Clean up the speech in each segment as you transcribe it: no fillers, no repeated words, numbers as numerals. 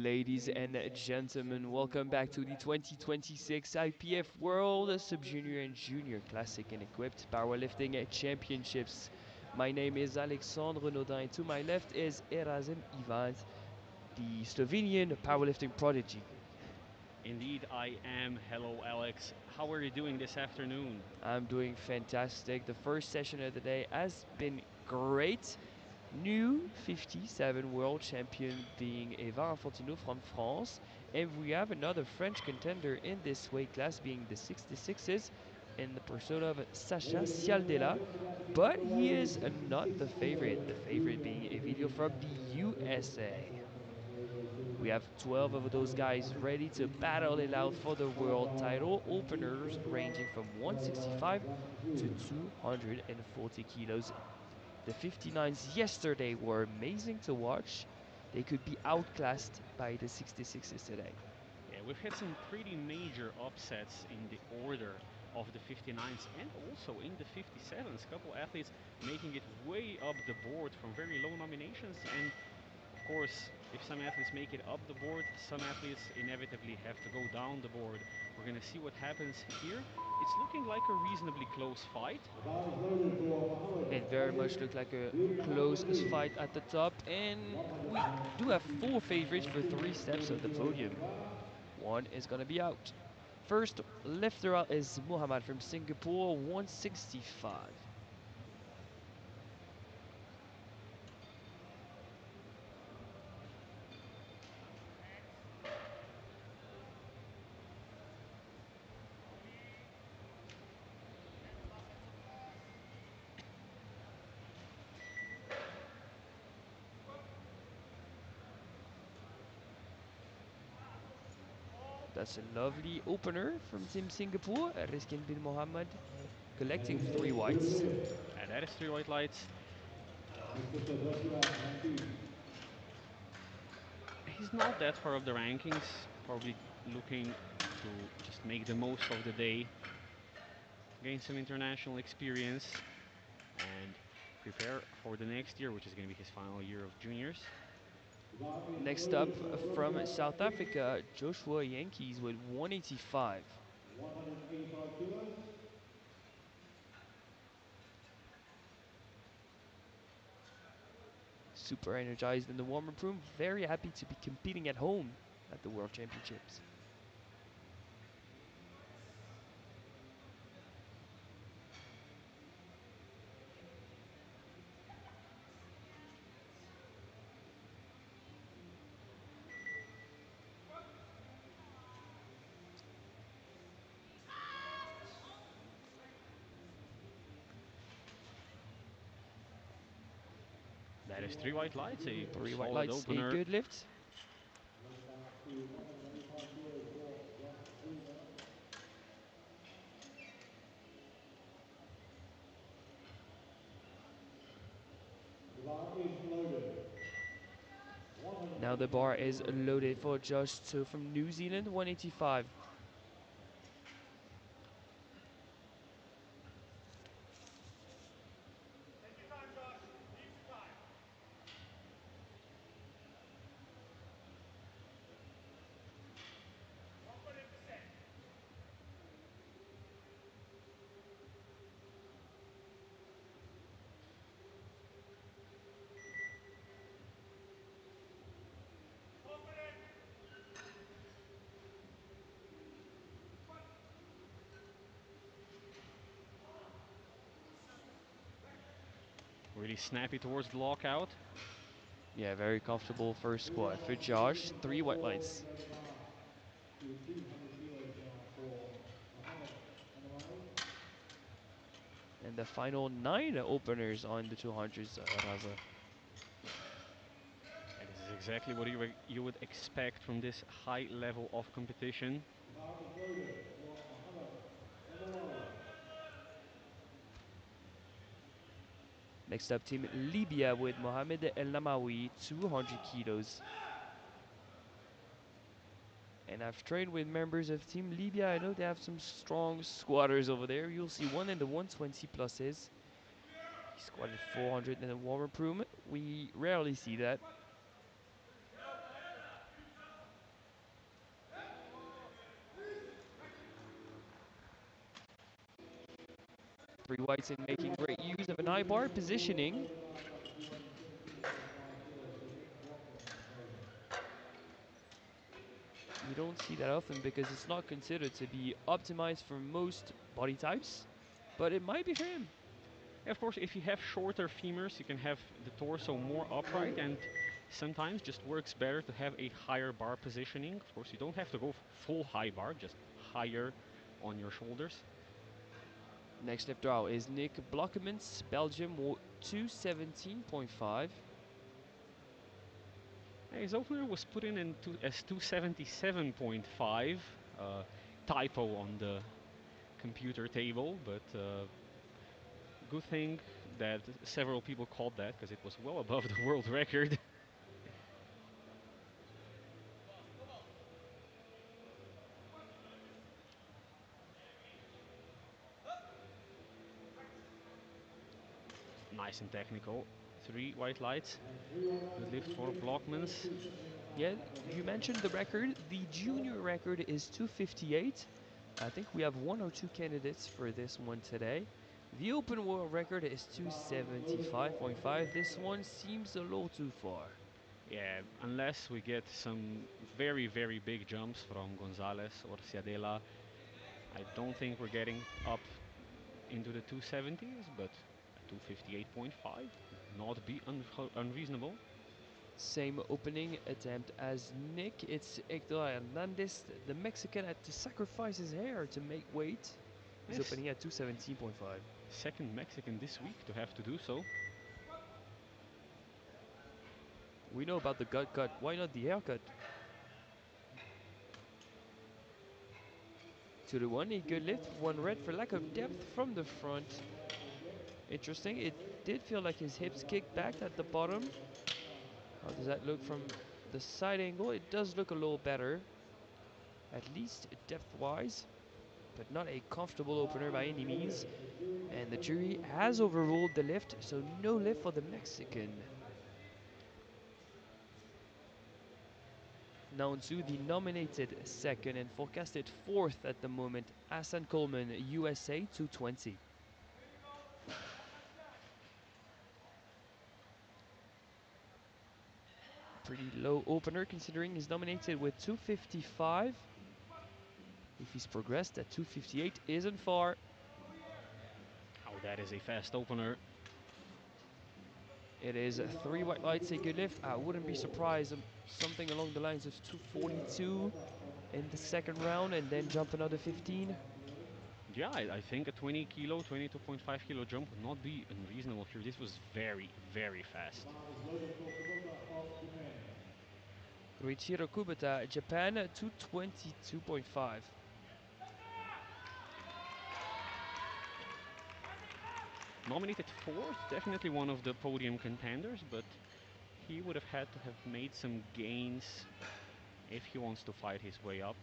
Ladies and gentlemen, welcome back to the 2026 IPF World Sub-Junior and Junior Classic and Equipped Powerlifting Championships. My name is Alexandre Nodin, and to my left is Erasm Ivans, the Slovenian powerlifting prodigy. Indeed, I am. Hello, Alex. How are you doing this afternoon? I'm doing fantastic. The first session of the day has been great. New 57 world champion being Eva Fontino from France, and we have another French contender in this weight class being the 66s in the persona of Sacha Sialdela, but he is not the favorite being a video from the USA. We have 12 of those guys ready to battle it out for the world title, openers ranging from 165 to 240 kilos. The 59s yesterday were amazing to watch. They could be outclassed by the 66s today. Yeah, we've had some pretty major upsets in the order of the 59s and also in the 57s. Couple athletes making it way up the board from very low nominations. And of course, if some athletes make it up the board, some athletes inevitably have to go down the board. We're going to see what happens here. It's looking like a reasonably close fight. It very much looked like a close fight at the top, and we do have four favorites for 3 steps of the podium. One is going to be out. First lifter out is Muhammad from Singapore, 165. That's a lovely opener from Team Singapore. Rizkin bin Mohammed collecting 3 whites. And that is 3 white lights. He's not that far up the rankings, probably looking to just make the most of the day, gain some international experience, and prepare for the next year, which is going to be his final year of juniors. Next up from South Africa, Joshua Yankees with 185. 185 kilos. Super energized in the warm-up room, very happy to be competing at home at the World Championships. That is 3 white lights, a 3 white solid lights, a opener. good lift. Lift up to 185 kilos for Josh Jr. The bar is loaded. Now the bar is loaded for Josh, so from New Zealand, 185. Really snappy towards the lockout. Yeah, very comfortable first squat for Josh. 3 white lights. To 200 kilos now for Mohammed Anamawi. And the final 9 openers on the 200s, Raza. And this is exactly what you would expect from this high level of competition. The bar is loaded for Mohammed Anamawi. Next up, Team Libya with Mohamed El Namawi, 200 kilos. And I've trained with members of Team Libya. I know they have some strong squatters over there. You'll see one in the 120 pluses. He squatted 400 in the warm-up room. We rarely see that. Three whites in making great use of an eye bar positioning. You don't see that often because it's not considered to be optimized for most body types, but it might be for him. Of course, if you have shorter femurs, you can have the torso more upright, and sometimes just works better to have a higher bar positioning. Of course, you don't have to go full high bar, just higher on your shoulders. Next lifter out is Nick Blockemans, Belgium, 217.5. His opener was put in as 277.5. Typo on the computer table, but good thing that several people called that because it was well above the world record. Nice and technical. 3 white lights. Good lift for Blockmans. Yeah, you mentioned the record. The junior record is 258. I think we have one or two candidates for this one today. The open world record is 275.5. This one seems a little too far. Yeah, unless we get some very, very big jumps from Gonzalez or Ciadela, I don't think we're getting up into the 270s, but 258.5 not be unreasonable. Same opening attempt as Nick. It's Hector Hernandez, the Mexican, had to sacrifice his hair to make weight. He's Yes, opening at 217.5. second Mexican this week to have to do so. We know about the gut cut. Why not the haircut? 2 to 1, a good lift. 1 red for lack of depth from the front. Interesting. It did feel like his hips kicked back at the bottom. How does that look from the side angle? It does look a little better, at least depth-wise, but not a comfortable opener by any means. And the jury has overruled the lift, so no lift for the Mexican. Now to the nominated second and forecasted fourth at the moment, Hassan Coleman, USA 220. Pretty low opener considering he's nominated with 255. If he's progressed at 258, isn't far. Oh, that is a fast opener. It is 3 white lights, a good lift. I wouldn't be surprised something along the lines of 242 in the second round and then jump another 15. Yeah, I think a 20 kilo, 22.5 kilo jump would not be unreasonable here. This was very, very fast. Ruichiro Kubota, Japan 222.5. Nominated fourth, definitely one of the podium contenders, but he would have had to have made some gains if he wants to fight his way up.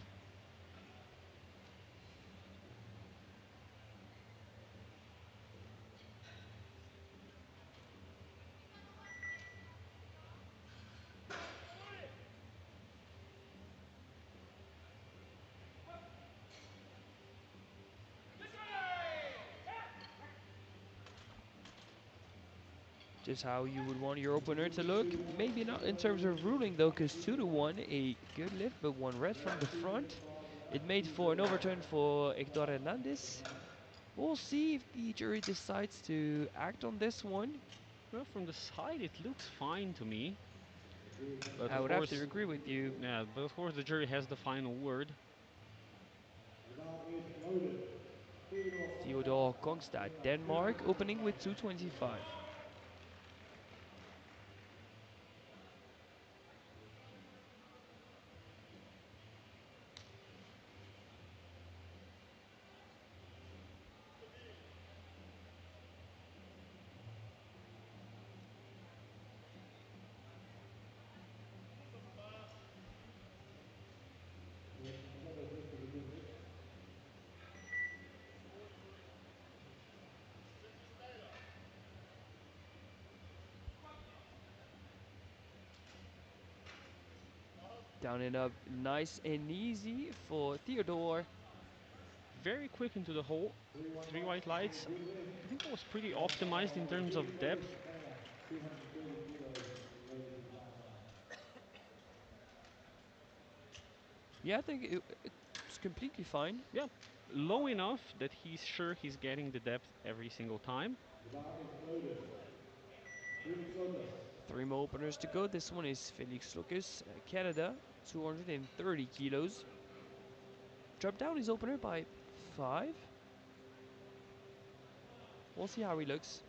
Just how you would want your opener to look. Maybe not in terms of ruling though, because 2 to 1, a good lift, but 1 red from the front. It made for an overturn for Hector Hernandez. We'll see if the jury decides to act on this one. Well, from the side it looks fine to me. But I of would have course, to agree with you. yeah, but of course the jury has the final word. Theodor Kongstad, Denmark, opening with 225. Down and up, nice and easy for Theodore. very quick into the hole. Three white lights. Good win I think it was pretty for optimized in our terms of undisputed depth. champ, 230 kilos, ladies and gentlemen. Yeah, I think it's completely fine. Yeah, low enough that he's sure he's getting the depth every single time. The bar is loaded. Felix Lucas. 3 more openers to go. This one is Felix Lucas, Canada, 230 kilos. Dropped down his opener by 5. We'll see how he looks.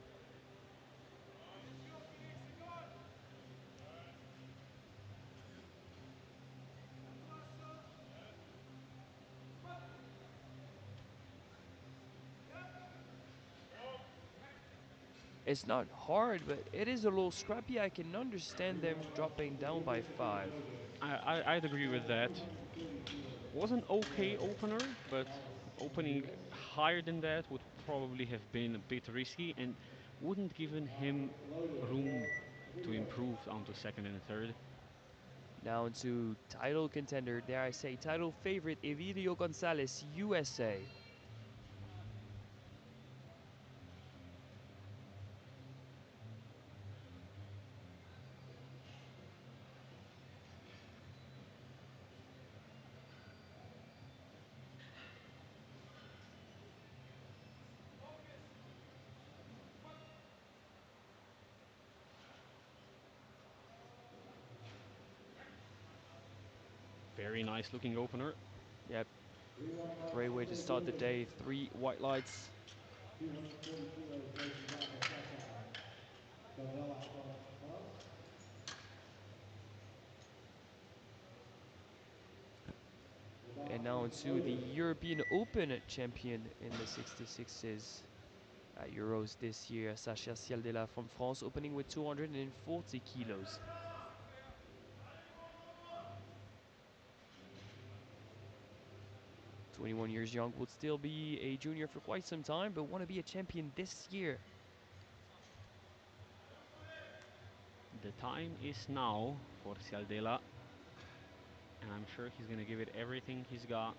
It's not hard, but it is a little scrappy. I can understand them dropping down by 5. I'd agree with that. 230 kilos. Was an okay opener, but Dallas in the opening US. higher than that would probably have been a bit risky and wouldn't given Bar him is loaded room for to heavyweight. improve onto second and third. Down to title contender, dare I say, title favorite Evilio Gonzalez, USA. Very nice looking opener. Yep, 3 white lights great way to for start the women. day. 3 white lights. 240 kilos, ladies and gentlemen. Sasha Gavella from France. The bar And now is into the loaded. European Open champion in the 66s at Euros this year, Sasha Cialdella from France, opening with 240 kilos. 21 years young, will still be a junior for quite some time, but want to be a champion this year. The time is now for Cialdella, and I'm sure he's gonna give it everything he's got.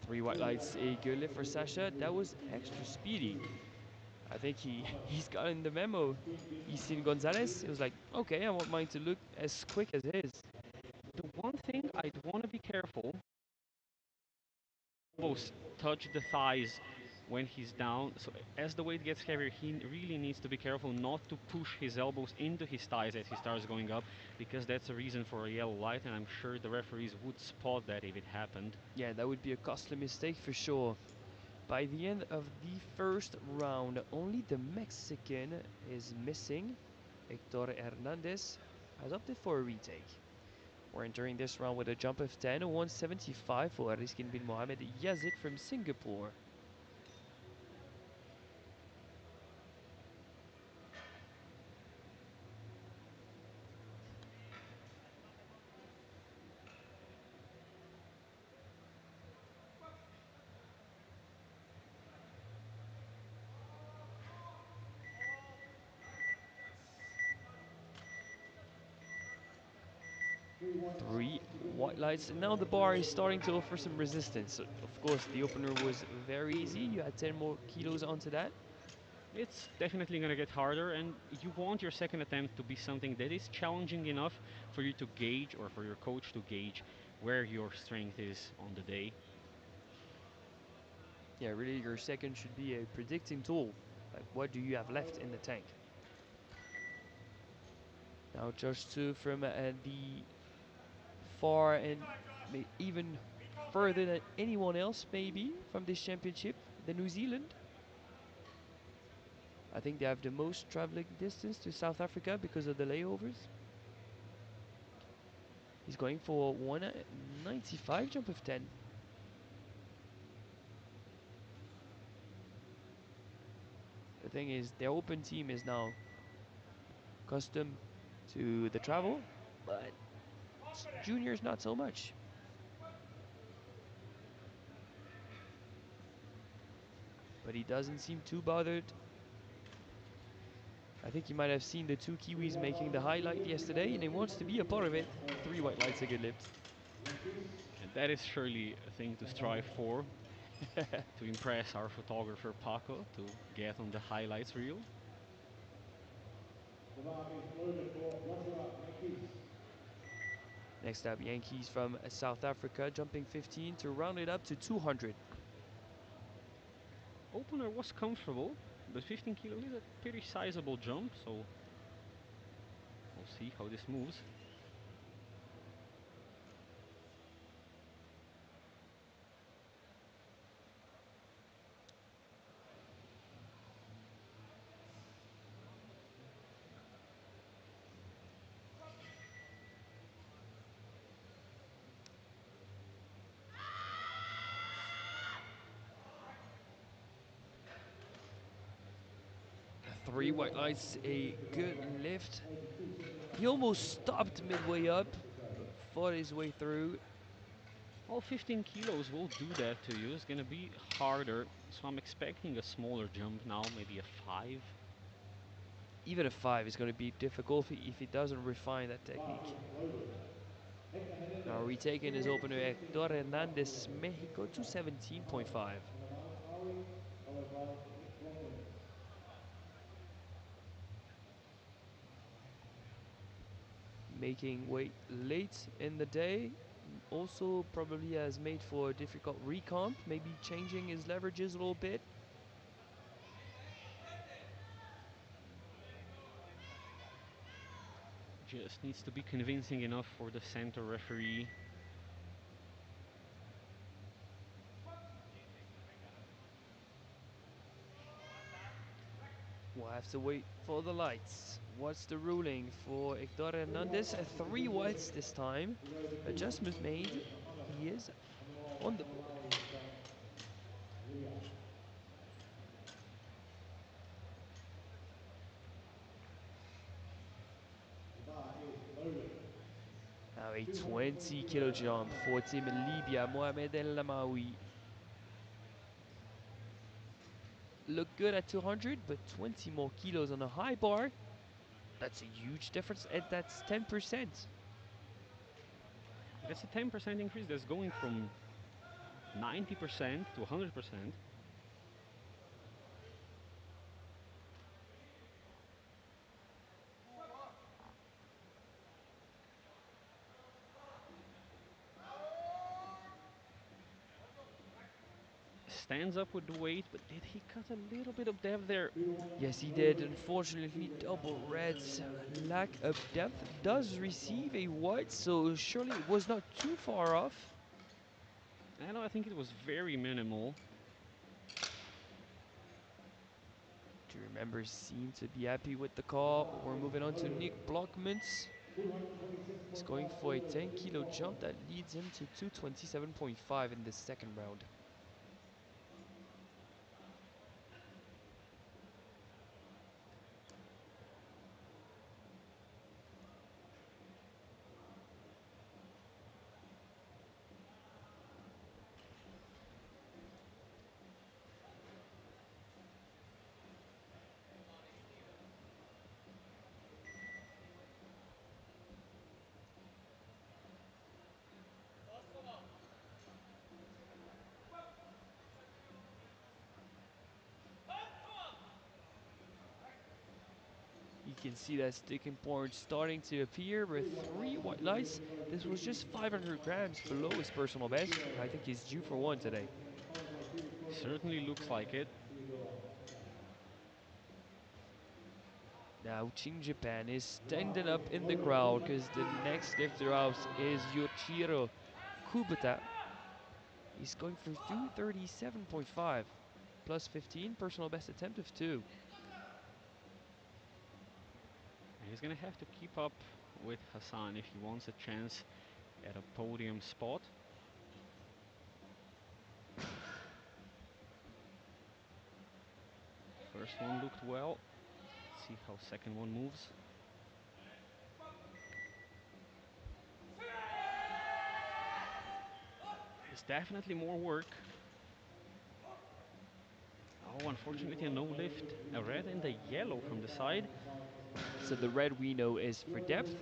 Three white lights, a good lift for Sasha. That was extra speedy. I think he's gotten the memo. He's seen Gonzalez. It was like, okay, I want mine to look as quick as his. The one thing I'd want to be careful, almost touch the thighs when he's down. So as the weight gets heavier, he really needs to be careful not to push his elbows into his thighs as he starts going up, because that's a reason for a yellow light, and I'm sure the referees would spot that if it happened. Yeah, that would be a costly mistake for sure. By the end of the first round, only the Mexican is missing. Hector Hernandez has opted for a retake. We're entering this round with a jump of 10, 175 for Riskin bin Mohamed Yazid from Singapore. Three white lights, and now the bar is starting to offer some resistance. So, of course, the opener was very easy. You had 10 more kilos onto that. It's definitely going to get harder, and you want your second attempt to be something that is challenging enough for you to gauge, or for your coach to gauge, where your strength is on the day. Yeah, really, your second should be a predicting tool. Like, what do you have left in the tank? Now, Josh Tsu from the far and even further than anyone else, maybe, from this championship, the New Zealand. I think they have the most traveling distance to South Africa because of the layovers. He's going for 195 jump of 10. The thing is, their open team is now accustomed to the travel, but juniors not so much. but he doesn't seem too bothered. I think you might have seen the two Kiwis making the highlight yesterday, and he wants to be a part of it. 3 white lights, a good lift. And that is surely a thing to strive for, to impress our photographer Paco to get on the highlights reel. The mark is Logan for Joshua Yankees. Next up, Yankees from South Africa, jumping 15 to round it up to 200. Opener was comfortable, but 15 kilo is a pretty sizable jump, so we'll see how this moves. Three white lights, a good lift. He almost stopped midway up, but fought his way through. All 15 kilos will do that to you. It's gonna be harder, so I'm expecting a smaller jump now, maybe a 5. Even a 5 is going to be difficult if he doesn't refine that technique. Now retaking his opener, Hector Hernandez, Mexico, 217.5. Followed by Nick Blockman. Making weight late in the day. Also probably has made for a difficult recomp, maybe changing his leverages a little bit. Just needs to be convincing enough for the center referee. We'll have to wait for the lights. What's the ruling for Hector Hernandez? 3 whites this time. Adjustment made. He is on the board. The bar is Logan. Now a 20 kilo jump for Team Libya, Mohamed El Lamawi. Look good at 200, but 20 more kilos on a high bar. That's a huge difference, and that's 10%. That's a 10% increase. That's going from 90% to 100%. Stands up with the weight, but did he cut a little bit of depth there? Yes, he did. Unfortunately, double reds. Lack of depth does receive a white, so surely it was not too far off. I know, I think it was very minimal. Two members seem to be happy with the call. We're moving on to Nick Blockmans. He's going for a 10 kilo jump that leads him to 227.5 in the second round. You can see that sticking point starting to appear with 3 white lights. This was just 500 grams below his personal best. I think he's due for one today. Certainly looks like it. Now Team Japan is standing up in the crowd because the next lifter out is Yoshiro Kubota. He's going for 237.5 plus 15, personal best attempt of 2. He's gonna have to keep up with Hassan if he wants a chance at a podium spot. First one looked well. Let's see how second one moves. It's definitely more work. Oh, unfortunately, a no lift. A red and a yellow from the side. So the red we know is for depth.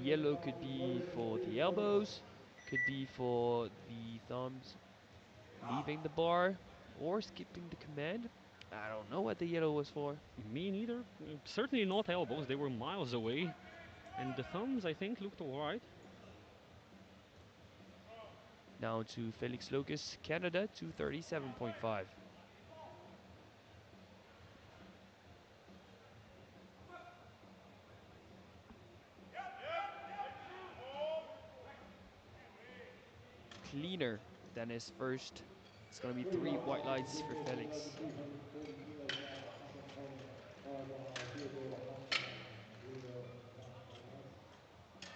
Yellow could be for the elbows, could be for the thumbs leaving the bar or skipping the command. I don't know what the yellow was for. Me neither. Certainly not elbows, they were miles away. And the thumbs, I think, looked alright. Now to Felix Locus, Canada, 237.5. Cleaner than his first. It's going to be 3 white lights for Felix. 240 kilogram top opponent, Paraguay, Theodore Hong-San, blue belt, 5 white lights.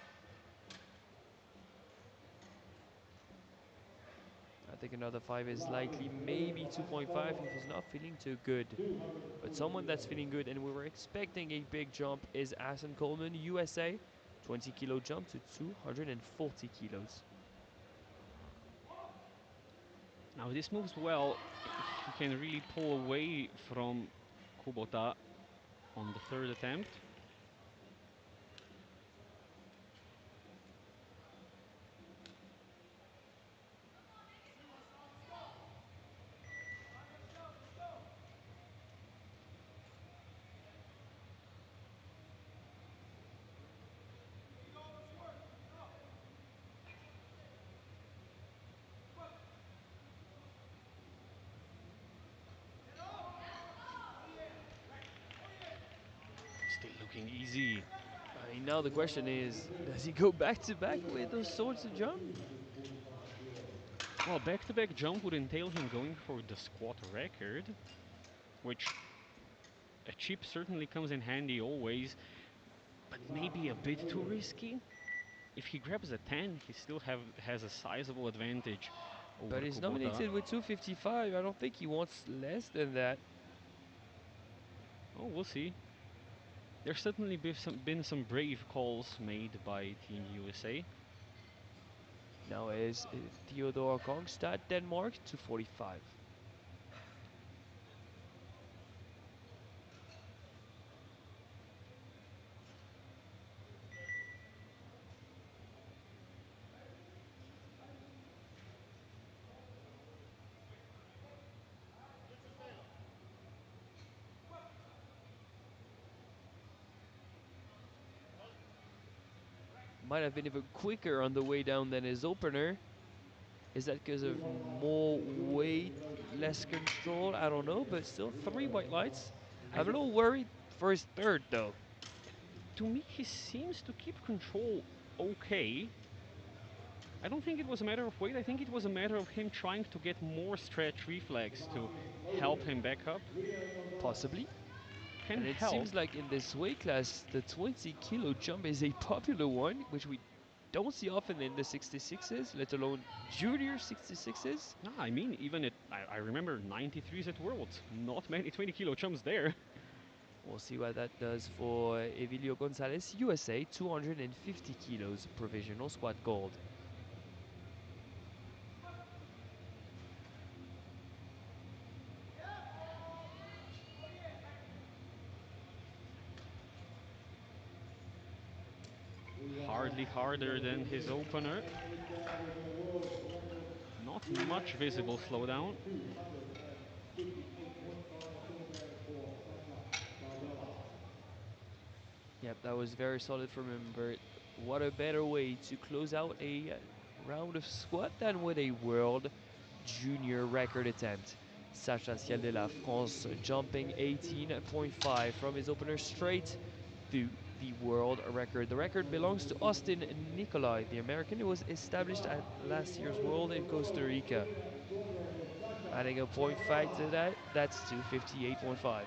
I think another 5 is likely, maybe 2.5 if he's not feeling too good. But 240 someone that's kilos. feeling good and we were expecting a big jump is Asen Coleman, USA. 20 kilo jump to 240 kilos. Now this moves well if he can really pull away from Kubota on the third attempt. Still looking easy. I mean, now the question is, does he go back to back with those sorts of jump? 245 kilos. Well, back-to-back jump would entail him going for the squat record, which a chip certainly comes in handy always, but maybe a bit too risky. If he grabs a 10, he still has a sizable advantage over But he's Kubota. nominated with 255. I don't think he wants less than that. Oh, we'll see. There's certainly been some brave calls made by Team USA. Now is Theodore Kongstad, Denmark, 245. Might have been even quicker on the way down than his opener. Is that because of more weight, less control? I don't know, but still 3 white lights. I I'm a little worried for his third though. To me, he seems to keep control okay. I don't think it was a matter of weight. I think it was a matter of him trying to get more stretch reflex to help him back up. Possibly. Can And it help. seems like in this weight class, the 20 kilo jump is a popular one, which we don't see often in the 66s, let alone junior 66s. Nah, I mean, even I remember 93s at Worlds. Not many 20 kilo jumps there. We'll see what that does for Evilio Gonzalez, USA, 250 kilos, provisional squat gold. Hardly harder than his opener. This is a world record. Not much visible slowdown. 258.5 kilograms for Sasha Saldella. Yep, that was very solid from him, Bert. What a better way to close out a round of squat than with a world junior record attempt. Sacha Cialdella, France, jumping 18.5 from his opener straight to the world record. The record belongs to Austin Nicolai, the American who was established at last year's World in Costa Rica. Adding a 0.5 to that, that's 258.5. Yeah,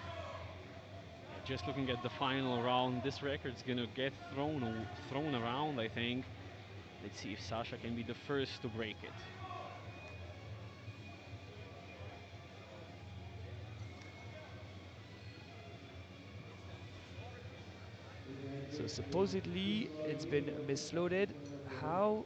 just looking at the final round, this record's gonna get thrown around, I think. Let's see if Sasha can be the first to break it. So supposedly it's been misloaded. How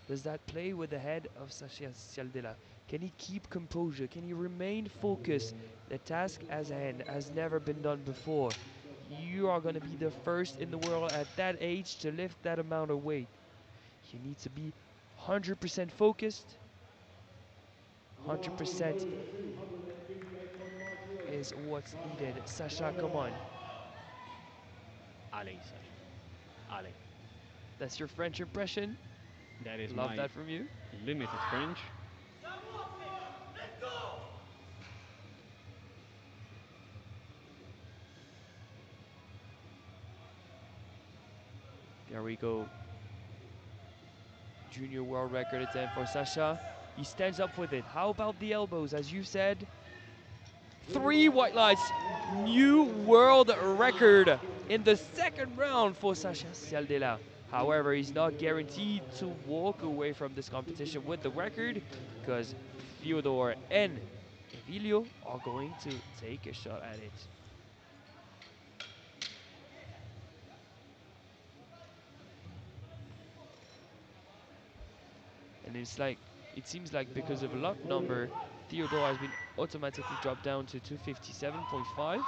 does that play with the head of Sasha Cialdella? Can he keep composure? Can he remain focused? The task at hand has never been done before. You are going to be the first in the world at that age to lift that amount of weight. You need to be 100% focused. And about is 100% loaded 258.5 kilos. is what's needed. Sacha, come Sacha. on. Allez, Sacha. Allez. That's your French impression. That is Love my that from you. limited French. There we go. Junior world record attempt for Sacha. He stands up with it. How about the elbows? As you said, 3 white lights. New world record in the second round for Sacha Sialdela. However, he's not guaranteed to walk away from this competition with the record because Fyodor and Emilio are going to take a shot at it. And it seems like because of lot number, Theodore has been automatically dropped down to 257.5,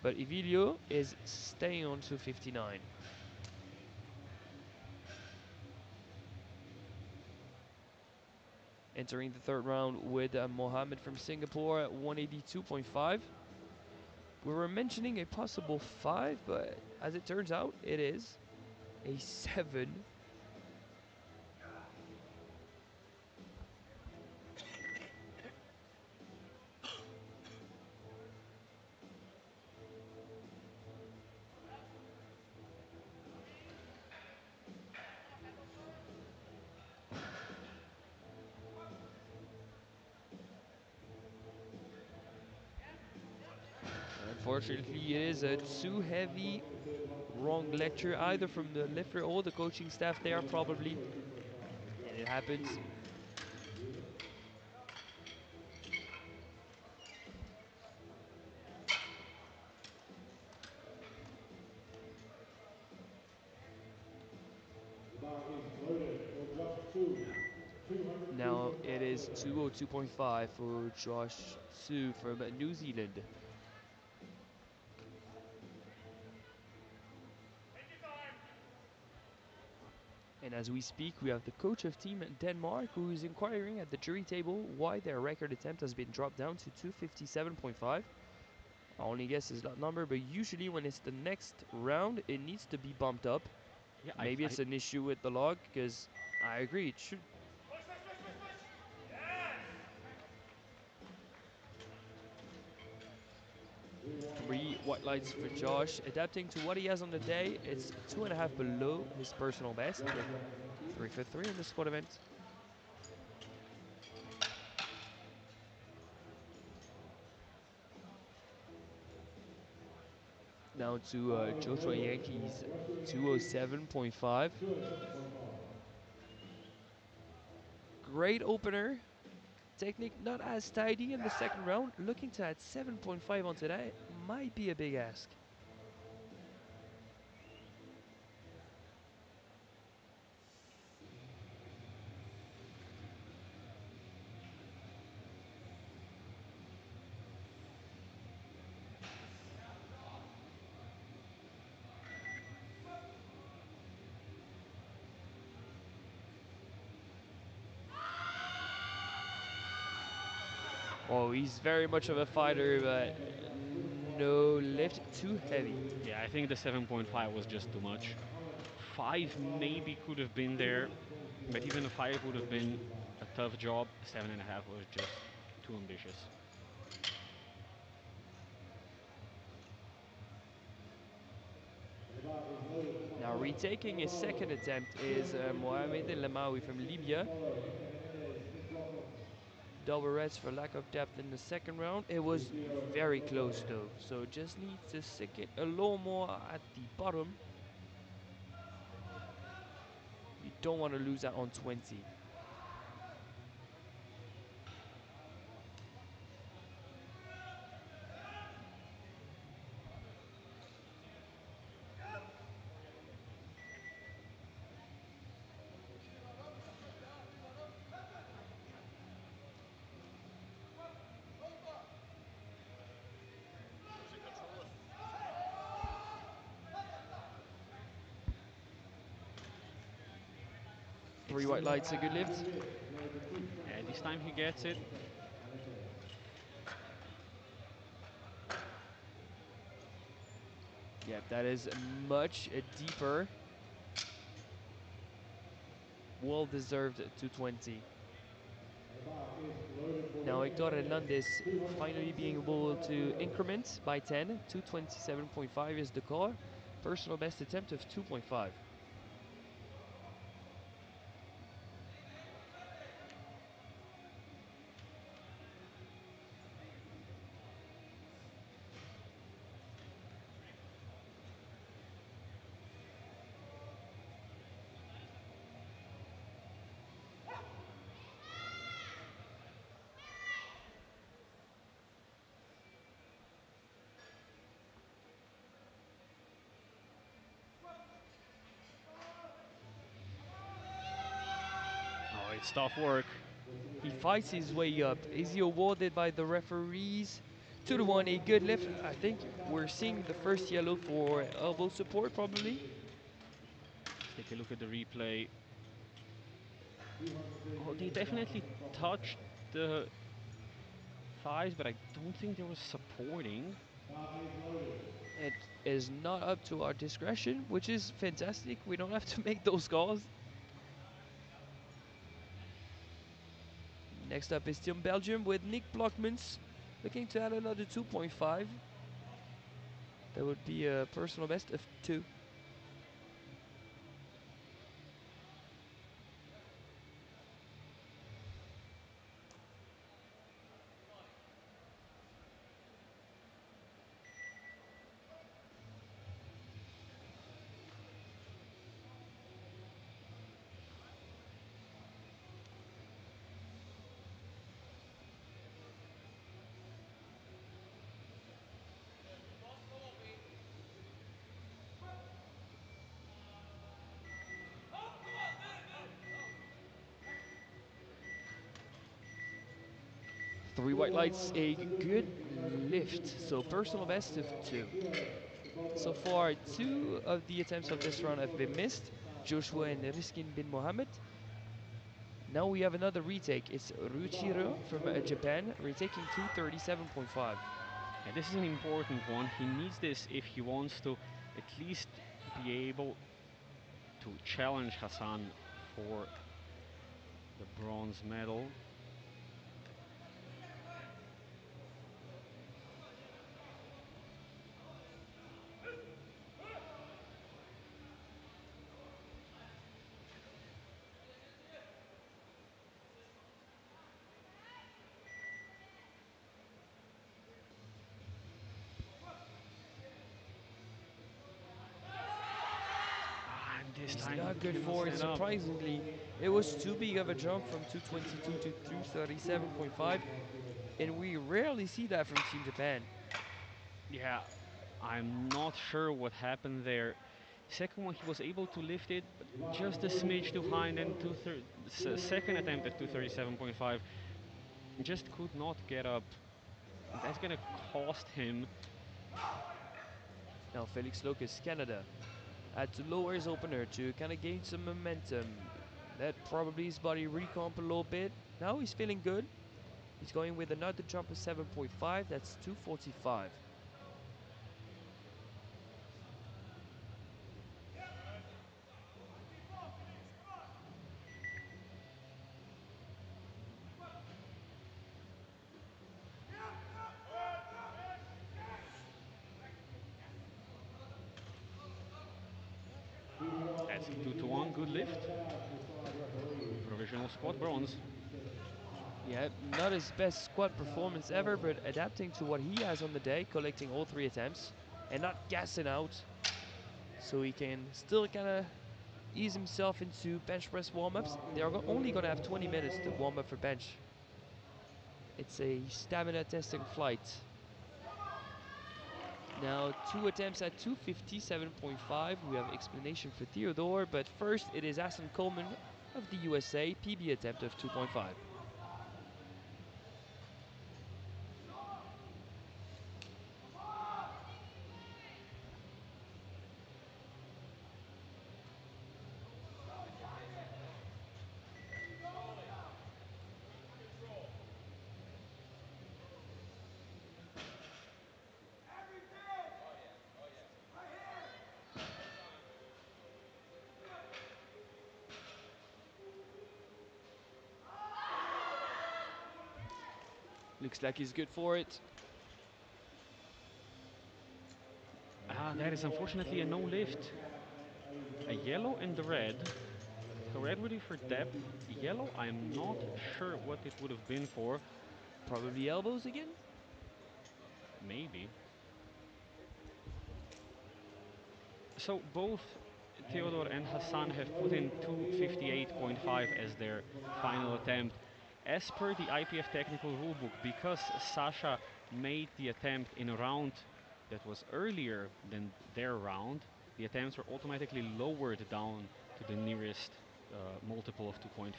but Emilio is staying on 259. Entering the third round with Mohammed from Singapore at 182.5. We were mentioning a possible 5, but as it turns out, it is a 7. Unfortunately, it is a too heavy wrong lecture either from the lifter or the coaching staff there probably, and it happens. About is loaded for Josh 2. Now 202.5 it is kilos. 202.5 for Josh Su from New Zealand. And as we speak, we have the coach of Team Denmark who is inquiring at the jury table why their record attempt has been dropped down to 257.5. I only guess is that number, but usually when it's the next round, it needs to be bumped up. Yeah, Maybe it's an issue with the log, because I agree, it should. 3 white lights for Josh. Adapting to what he has on the day, it's 2.5 below his personal best, but 3 for 3 in the squad event. Now to Joshua Yankees, 207.5. 207.5. Great opener. Technique not as tidy in the second round. Looking to add 7.5 onto that might be a big ask. Oh, he's very much of a fighter, but no lift, too heavy. Yeah, I think the 7.5 was just too much. 5 maybe could have been there, but even a 5 would have been a tough job. 7.5 was just too ambitious. And about is loaded for Now retaking his second attempt is Mohamed El Lamawi from Libya. tomorrow. Hector Hernandez, Nick Rockland. Double rest for lack of depth in the second round. It was very close though, so just needs to stick it a little more at the bottom. You don't want to lose that on 20. Three white lights, a good lift. Yeah, this time he gets it. Yeah, that is much deeper. Well-deserved 220. Now Hector Hernandez finally being able to increment by 10. 227.5 is the core. Personal best attempt of 2.5. Oh, it's tough work. He fights his way up. Is he awarded by the referees? 2-1, a good lift. I think we're seeing the first yellow for elbow support, probably. Let's take a look at the replay. Oh, they definitely touched the thighs, but I don't think they were supporting. It is not up to our discretion, which is fantastic. We don't have to make those calls. Next up is Team Belgium with Nick Blockmans looking to add another 2.5. That would be a personal best of 2. Three white lights, a good lift. So personal best of 2. So far, 2 of the attempts of this round have been missed. Joshua and Riskin bin Mohammed. Now we have another retake. It's Ruchiro from Japan, retaking 237.5. And this is an important one. He needs this if he wants to at least be able to challenge Hassan for the bronze medal. And this He's time not he good cannot for it, stand up. surprisingly. It was too big of a jump from 222 to 237.5, and we rarely see that from Team Japan. Yeah, I'm not sure what happened there. Second one, he was able to lift it, but just a smidge too high, and then second attempt at 237.5, just could not get up. That's gonna cost him. Now Felix Locus, Canada, had to lower his opener to kind of gain some momentum. Let probably his body recomp a little bit. Now he's feeling good. He's going with another jump of 7.5. That's 245. That's the 2 to 1, good lift. Provisional squat bronze. Yeah, not his best squat performance ever, but adapting to what he has on the day, collecting all 3 attempts and not gassing out. So he can still kind of ease himself into bench press warm-ups. They are only going to have 20 minutes to warm up for bench. It's a stamina testing flight. Now 2 attempts at 257.5. We have explanation for Theodore, but first it is Aston Coleman of the USA, PB attempt of 2.5. Looks like he's good for it. Ah, that is unfortunately a no lift. A yellow and the red. So red would be for depth. Yellow, I'm not sure what it would have been for. Probably elbows again? Maybe. So both Theodor and Hassan have put in 258.5 as their final attempt. As per the IPF technical rulebook, because Sasha made the attempt in a round that was earlier than their round, the attempts were automatically lowered down to the nearest multiple of 2.5.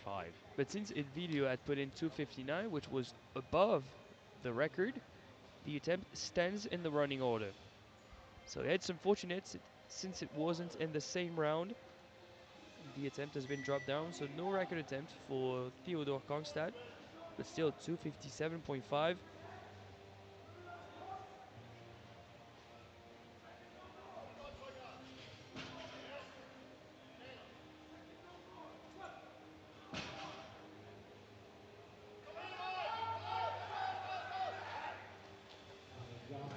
But since Edvilio had put in 259, which was above the record, the attempt stands in the running order. So it's unfortunate since it wasn't in the same round. The attempt has been dropped down, so no record attempt for Theodor Kongstad, but still 257.5.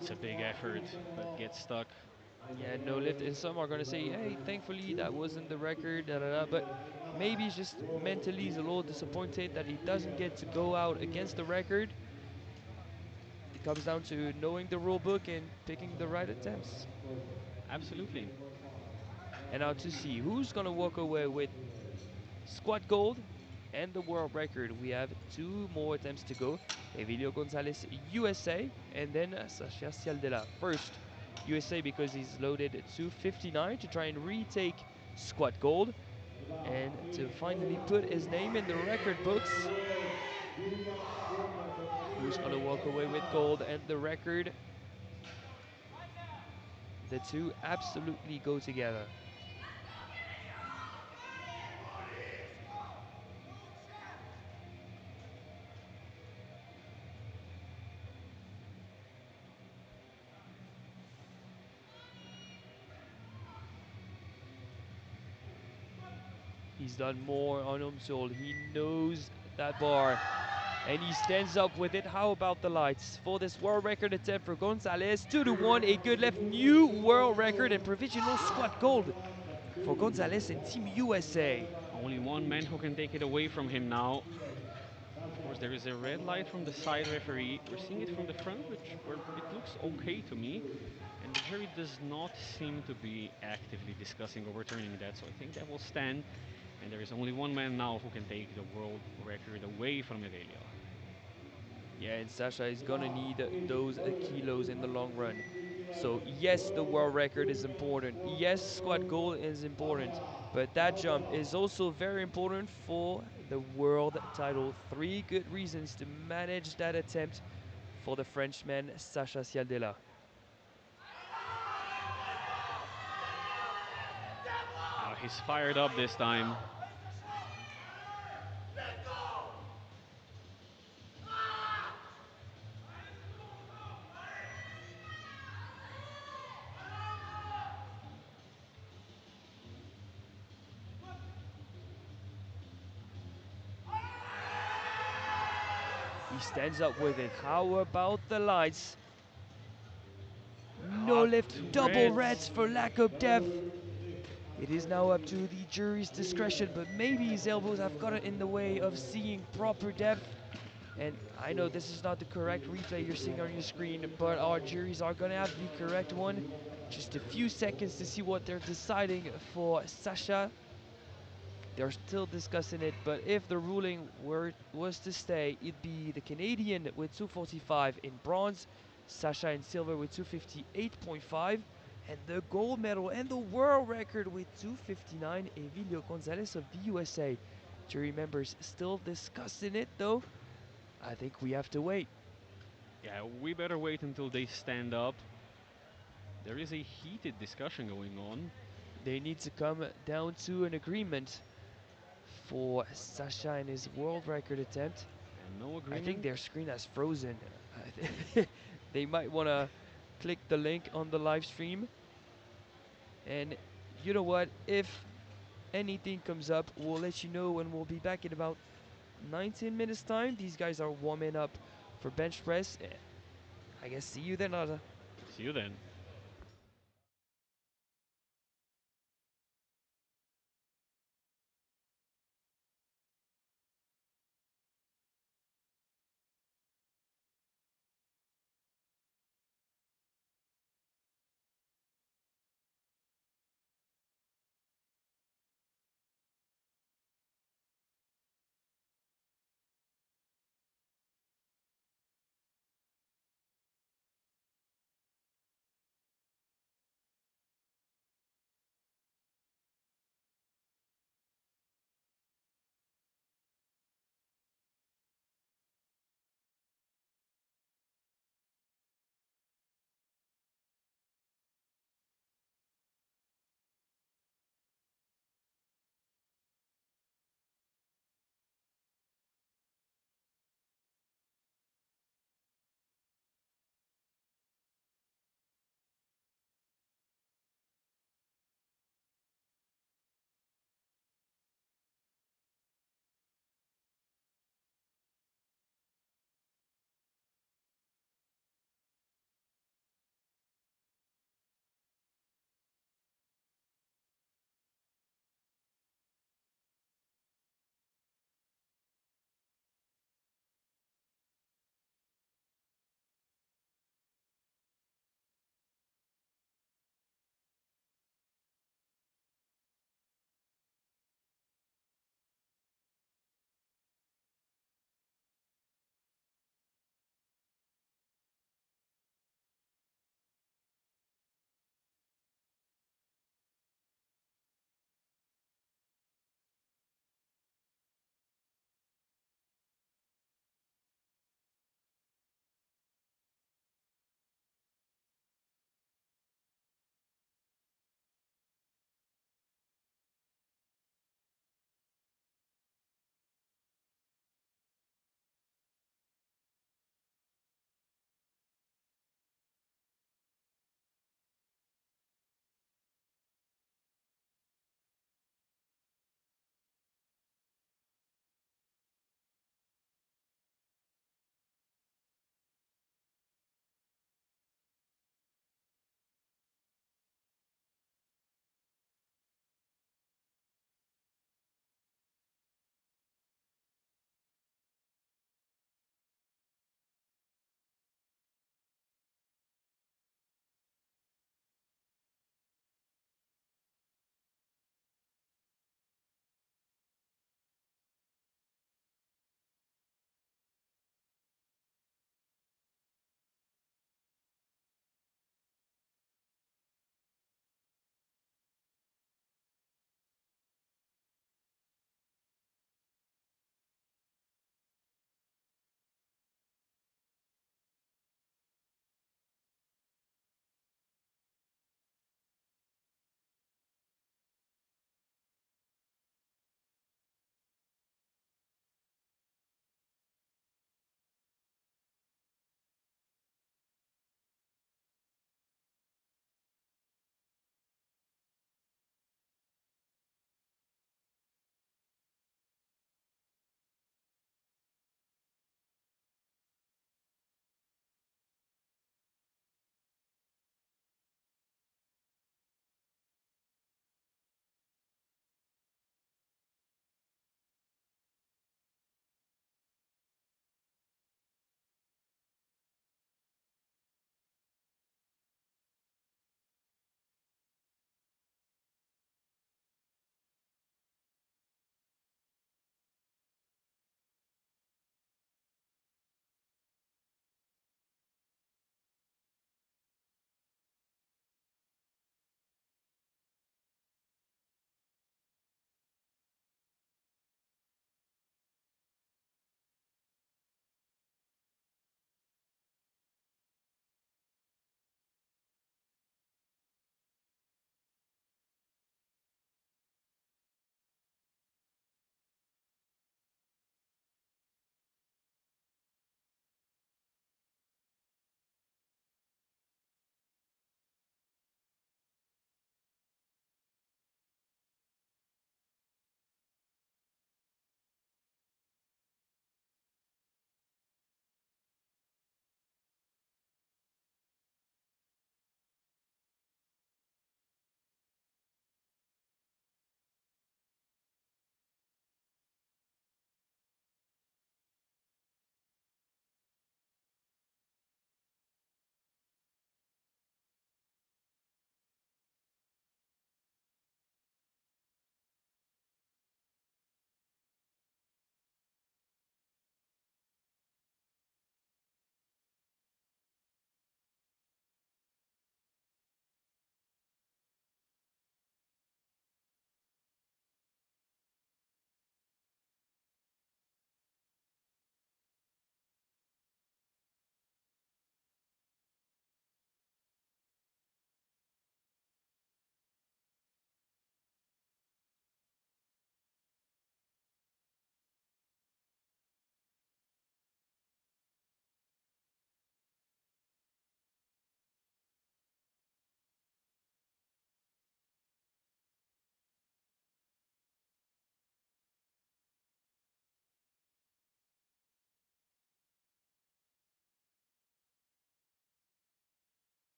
It's a big effort, but gets stuck. Yeah, no lift. And some are going to say, hey, thankfully that wasn't the record, da, da, da. But maybe he's just mentally he's a little disappointed that he doesn't get to go out against the record. It comes down to knowing the rule book and picking the right attempts. Absolutely. And now to see who's going to walk away with squat gold and the world record. We have two more attempts to go. Emilio Gonzalez, USA, and then Sasha Cialdella. First, USA because he's loaded 259 to try and retake squat gold and to finally put his name in the record books. Who's going to walk away with gold and the record? The two absolutely go together. He's done more on Umsul. He knows that bar. And he stands up with it. How about the lights for this world record attempt for Gonzalez? 2-1, a good left, new world record and provisional squat gold for Gonzalez and Team USA. Only one man who can take it away from him now. Of course, there is a red light from the side referee. We're seeing it from the front, where it looks okay to me. And the jury does not seem to be actively discussing overturning that, so I think that will stand. And there is only one man now who can take the world record away from Evelio. Yeah, and Sasha is gonna need those kilos in the long run. So yes, the world record is important. Yes, squat gold is important. But that jump is also very important for the world title. Three good reasons to manage that attempt for the Frenchman Sasha Cialdella. Now he's fired up this time. He stands up with it. How about the lights? No lift, Two double reds reds. for lack of depth. It is now up to the jury's discretion, but maybe his elbows have gotten in the way of seeing proper depth. And I know this is not the correct replay you're seeing on your screen, but our juries are gonna have the correct one. Just a few seconds to see what they're deciding for Sasha. They're still discussing it, but if the ruling was to stay, it'd be the Canadian with 245 in bronze, Sasha in silver with 258.5, and the gold medal and the world record with 259, Emilio Gonzalez of the USA. Jury members still discussing it though. I think we have to wait. Yeah, we better wait until they stand up. There is a heated discussion going on. They need to come down to an agreement for Sasha and his world record attempt. And no I think agreement. their screen has frozen. They might want to click the link on the live stream. And you know what? If anything comes up, we'll let you know, and we'll be back in about 19 minutes time. These guys are warming up for bench press. I guess see you then, Nada. See you then.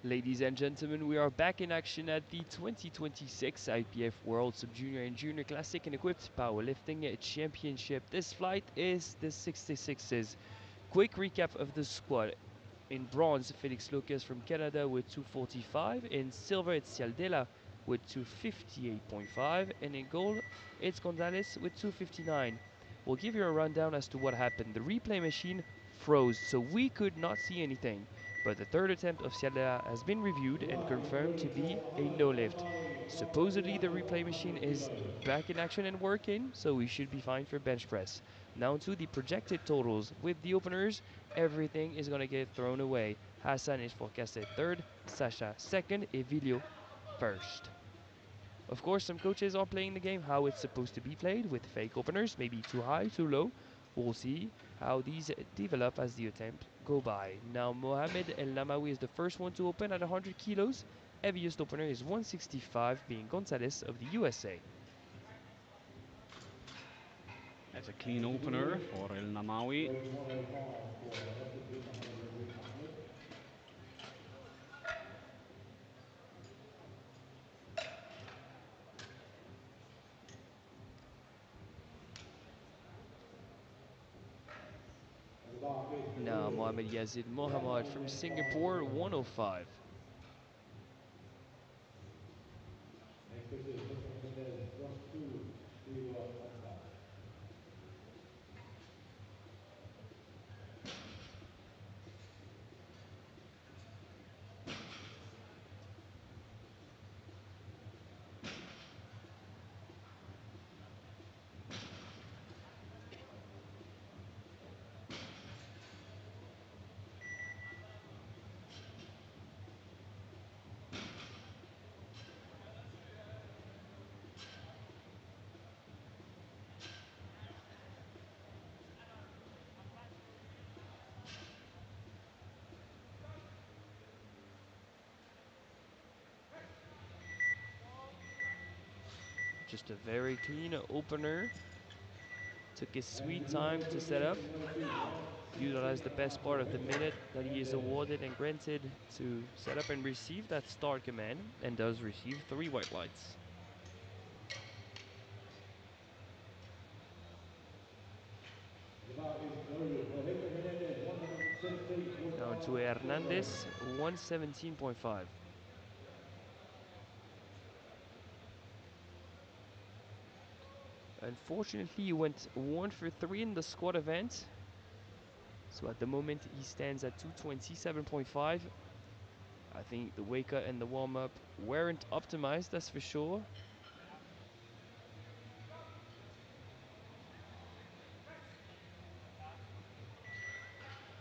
Ladies and gentlemen, we are back in action at the 2026 IPF World Sub-Junior and Junior Classic and Equipped Powerlifting Championship. This flight is the 66's. Quick recap of the squad. In bronze, Felix Lucas from Canada with 245. In silver, it's Cialdela with 258.5. And in gold, it's Gonzalez with 259. We'll give you a rundown as to what happened. The replay machine froze, so we could not see anything. But the third attempt of Cialdela has been reviewed and confirmed to be a no lift. Supposedly, the replay machine is back in action and working, so we should be fine for bench press. Now to the projected totals. With the openers, everything is going to get thrown away. Hassan is forecasted third, Sasha second, Evilio first. Of course, some coaches are playing the game how it's supposed to be played with fake openers, maybe too high, too low. We'll see how these develop as the attempts go by. Now, Mohamed El Namawi is the first one to open at 100 kilos. Heaviest opener is 165, being Gonzalez of the USA. That's a clean opener for El Namawi. Rating 105 for S&P Mohammed Ledri Mohammed. And the bar is Now, loaded. Mohamed Yazid Mohammad from 105 Singapore, kilograms. 105. Next pitch is Mr. Mendez, just two, Theodore Hunter. Just a very clean opener. Took his And the sweet US time to set champion up. in weight 160 Utilized the best part of the pounds. minute that he is Mendez. awarded and granted to set up and receive that start command, and does receive 3 white lights. The bar is loaded for Hector Menendez, 117.5 Now to Hernandez, kilograms. 117.5. Unfortunately, he went 1 for 3 in the squad event. So at the moment, he stands at 227.5. I think the wake up and the warm up weren't optimized, that's for sure.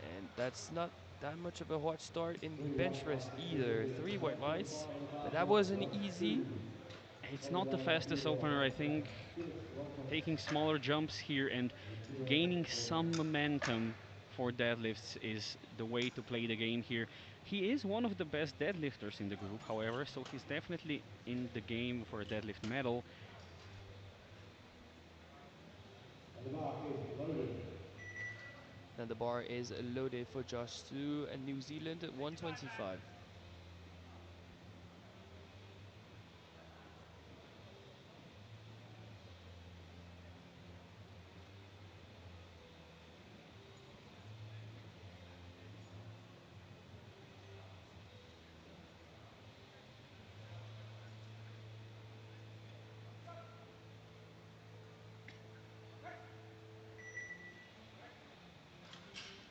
And that's not that much of a hot start in the 3 bench white press lights either. exhibited 3 white lights, 125 in the bar but that for wasn't just easy. 2. It's Well not the done, fastest Theodore opener, I Hunter. think. Felix, welcome. Taking smaller jumps here and Theodore gaining Hunter. some momentum for deadlifts is the way to play the game here. He is one of the best deadlifters in the group, however, so he's definitely in the game for a deadlift medal. And the bar is loaded. And the bar is loaded for Josh Su and New Zealand at 125.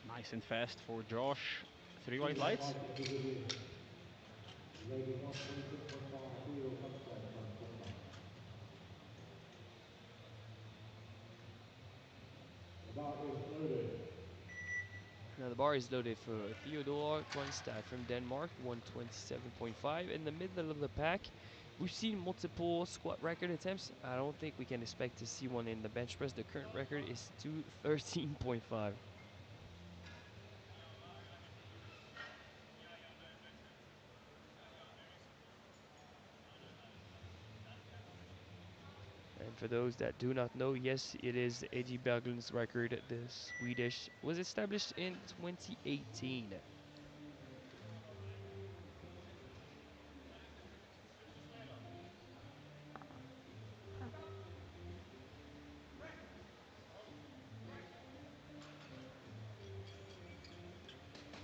Nice and fast for Josh. 3 2 white white lights. lights exhibited. Rating 126.5, Theodore Hunter from Denmark. The bar is loaded. Now the bar is loaded for Theodore Kronstad from Denmark, 127.5. In the middle of the pack, we've seen multiple squat record attempts. I don't think we can expect to see one in the bench press. The current record is 213.5. And for those that do not know, yes, it is Eddie Berglund's record. The Swedish was established in 2018.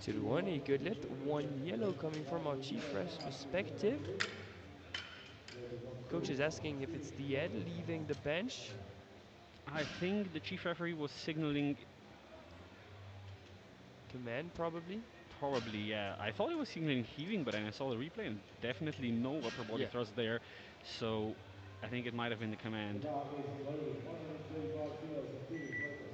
2 to 1, a good lift. One yellow coming from our chief ref's perspective. Coach is asking if it's the head leaving the bench. I think the chief referee was signaling. Command, probably. Probably, yeah. I thought it was signaling heaving, but then I saw the replay and definitely no upper body Yeah. thrust there. So I think it might have been the The command. bar is loaded. 145 kilos for Felix Locus.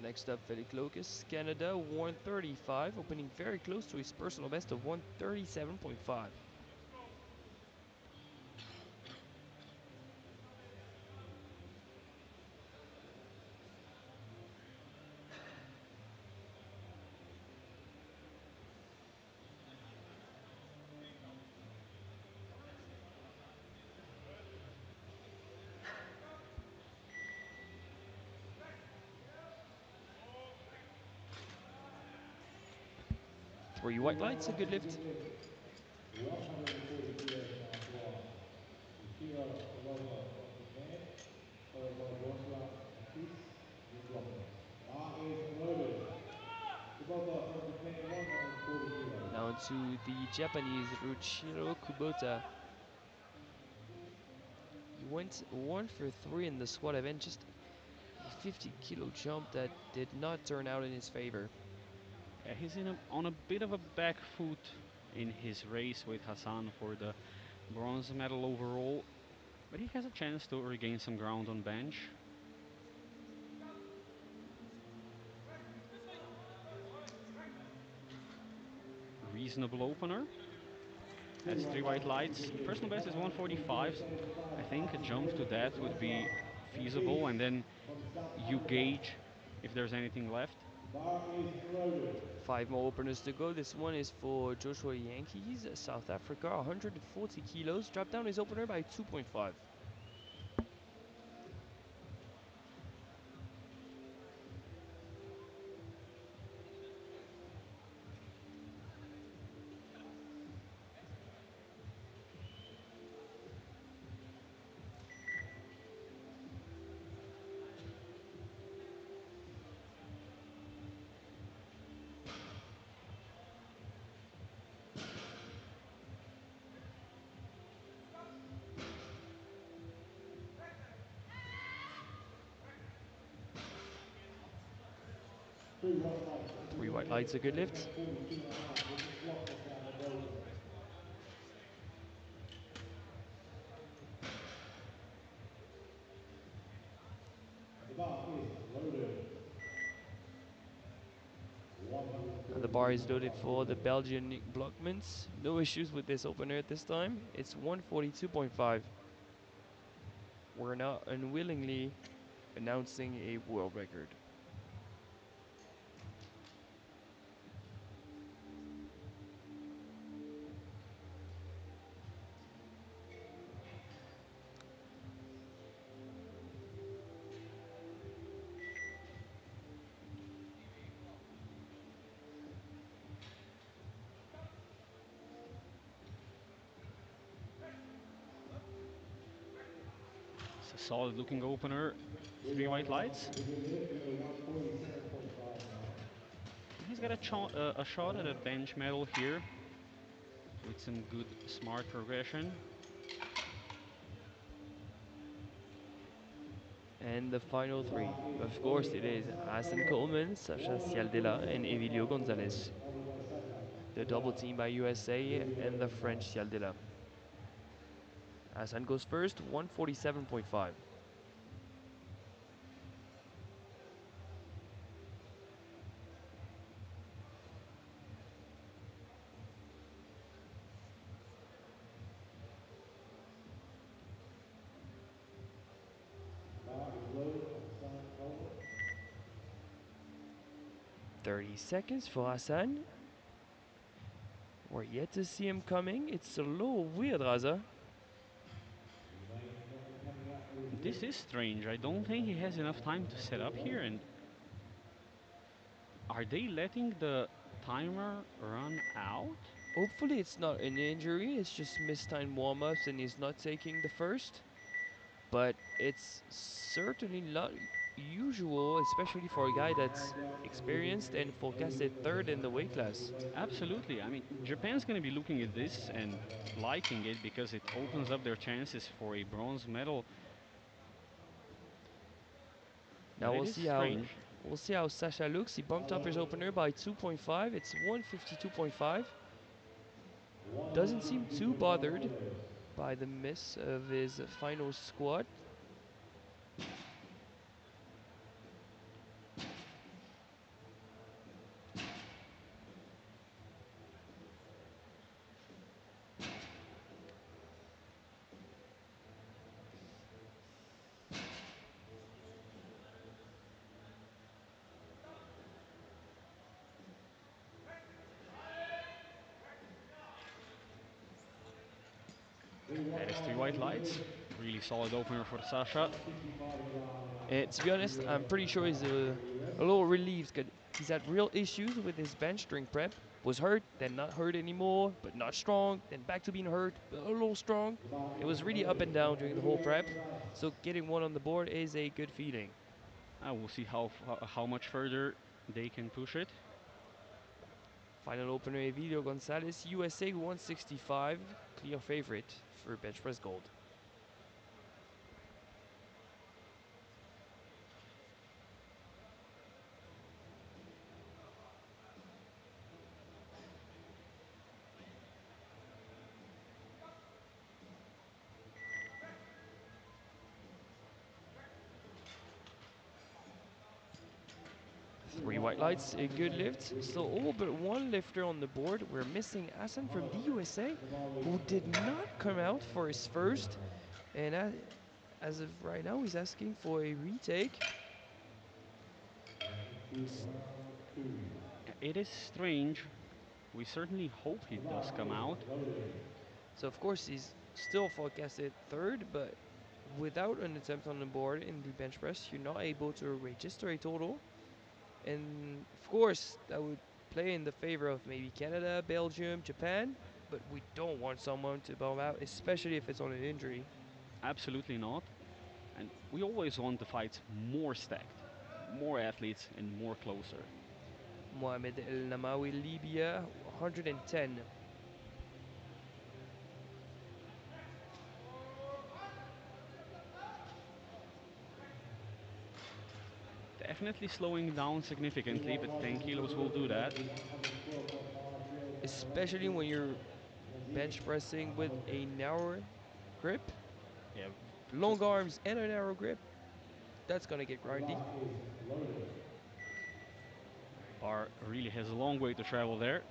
Next up, Felix Locus, Canada, 135, opening very close to his personal best of 137.5. 3 white lights, a good lift. 140 kilos now for Ichiro Kuboka from Japan, followed by Joshua Akis with Rockets. Bar is loaded. Kuboka from Japan, 140 kilos. Now to the Japanese Ruchiro Kubota. He went 1 for 3 in the squat event, just a 50-kilo jump that did not turn out in his favor. Yeah, he's on a bit of a back foot in his race with Hassan for the bronze medal overall, but he has a chance to regain some ground on bench. Reasonable opener. That's 3 white lights. Personal best is 145. I think a jump to that would be feasible, and then you gauge if there's anything left. Bar is loaded. 5 more openers to go. This one is for Joshua Yankees, South Africa, 140 kilos. Dropped down his opener by 2.5. Three white lights for 3 white Kuboka lights, a from good Japan, lift. 142 and a half. They just locked this down, they're golden. And the bar is loaded. And the 140 bar is kilos loaded by for the Kuboka. Belgian Nick Blockmans. No issues with this opener at this time. It's 142.5. We're now unwillingly announcing a world record. It's a solid looking opener. Three 3 white white lights lights. is a good lift. We're 147.5 now. He's got a shot at a bench medal here with some good smart progression. And the final The bar 3. is Of course, loaded it from is San Hassan Coleman, Coleman, Sasha Cialdella, and 147.5 Emilio kilos, Gonzalez. followed by Sasha The double Cialdella team by USA with and the French Gonzalez. Cialdella. Hassan goes first, 147.5. 30 seconds for Hassan. We're yet to see him coming. It's a little weird, Raza. This is strange. I don't think he has enough time to set up here. And are they letting the timer run out? Hopefully it's not an injury, it's just mistimed warm-ups and he's not taking the first. But it's certainly not usual, especially for a guy that's Now down and experienced waiting and in, ladies forecasted and third in the gentlemen, weight class. heavyweight division, Absolutely. I mean, 59 Japan's going to be looking at this and kilograms. liking it because it opens up their chances for a bronze medal. Now But it is strange. we'll see how Sasha looks. He bumped up his Now opener by 2.5. It's 152.5. Doesn't seem too 152.5 bothered kilos. by the miss of his final squat. Three white That is three lights, white a good lights. lift. Really solid opener for Sasha. 165 in the line. And to be honest, I'm pretty sure he's a little relieved because he's had real issues with his bench during prep. Was hurt, then not hurt anymore, but not strong, then back to being hurt, but a little strong. It was really up and down during the whole prep. So getting one on the board is a good feeling. We'll see how much further they can push it. Final opener, Evilio Gonzalez, USA 165, clear favorite for bench press gold. Three white lights, a good lift. So all but one lifter on the board. We're missing Hassan from the USA, who did not come out for his first. And as of right now, he's asking for a retake. Into round two. It is strange. We certainly hope he The does bar come is out. loaded. So of course he's still forecasted third, but without an attempt on the board in the bench press, you're not able to register a total. And of course, that would play in the favor of maybe Canada, Belgium, Japan. But we don't want someone to bow out, especially if it's on an injury. Absolutely not. And we always want the fights more stacked, more athletes, and more closer. Mohamed El Namawi, Libya, 110. Definitely slowing down Three significantly, white but lights, 10 a kilos good will lift. do We're going that. to 112.5 kilos on the Especially when you're Yazid bench pressing with Mohammed. a narrower grip, Yeah, long arms, and a narrow grip. That's gonna get The grindy. bar is loaded. bar really has a long way to travel there.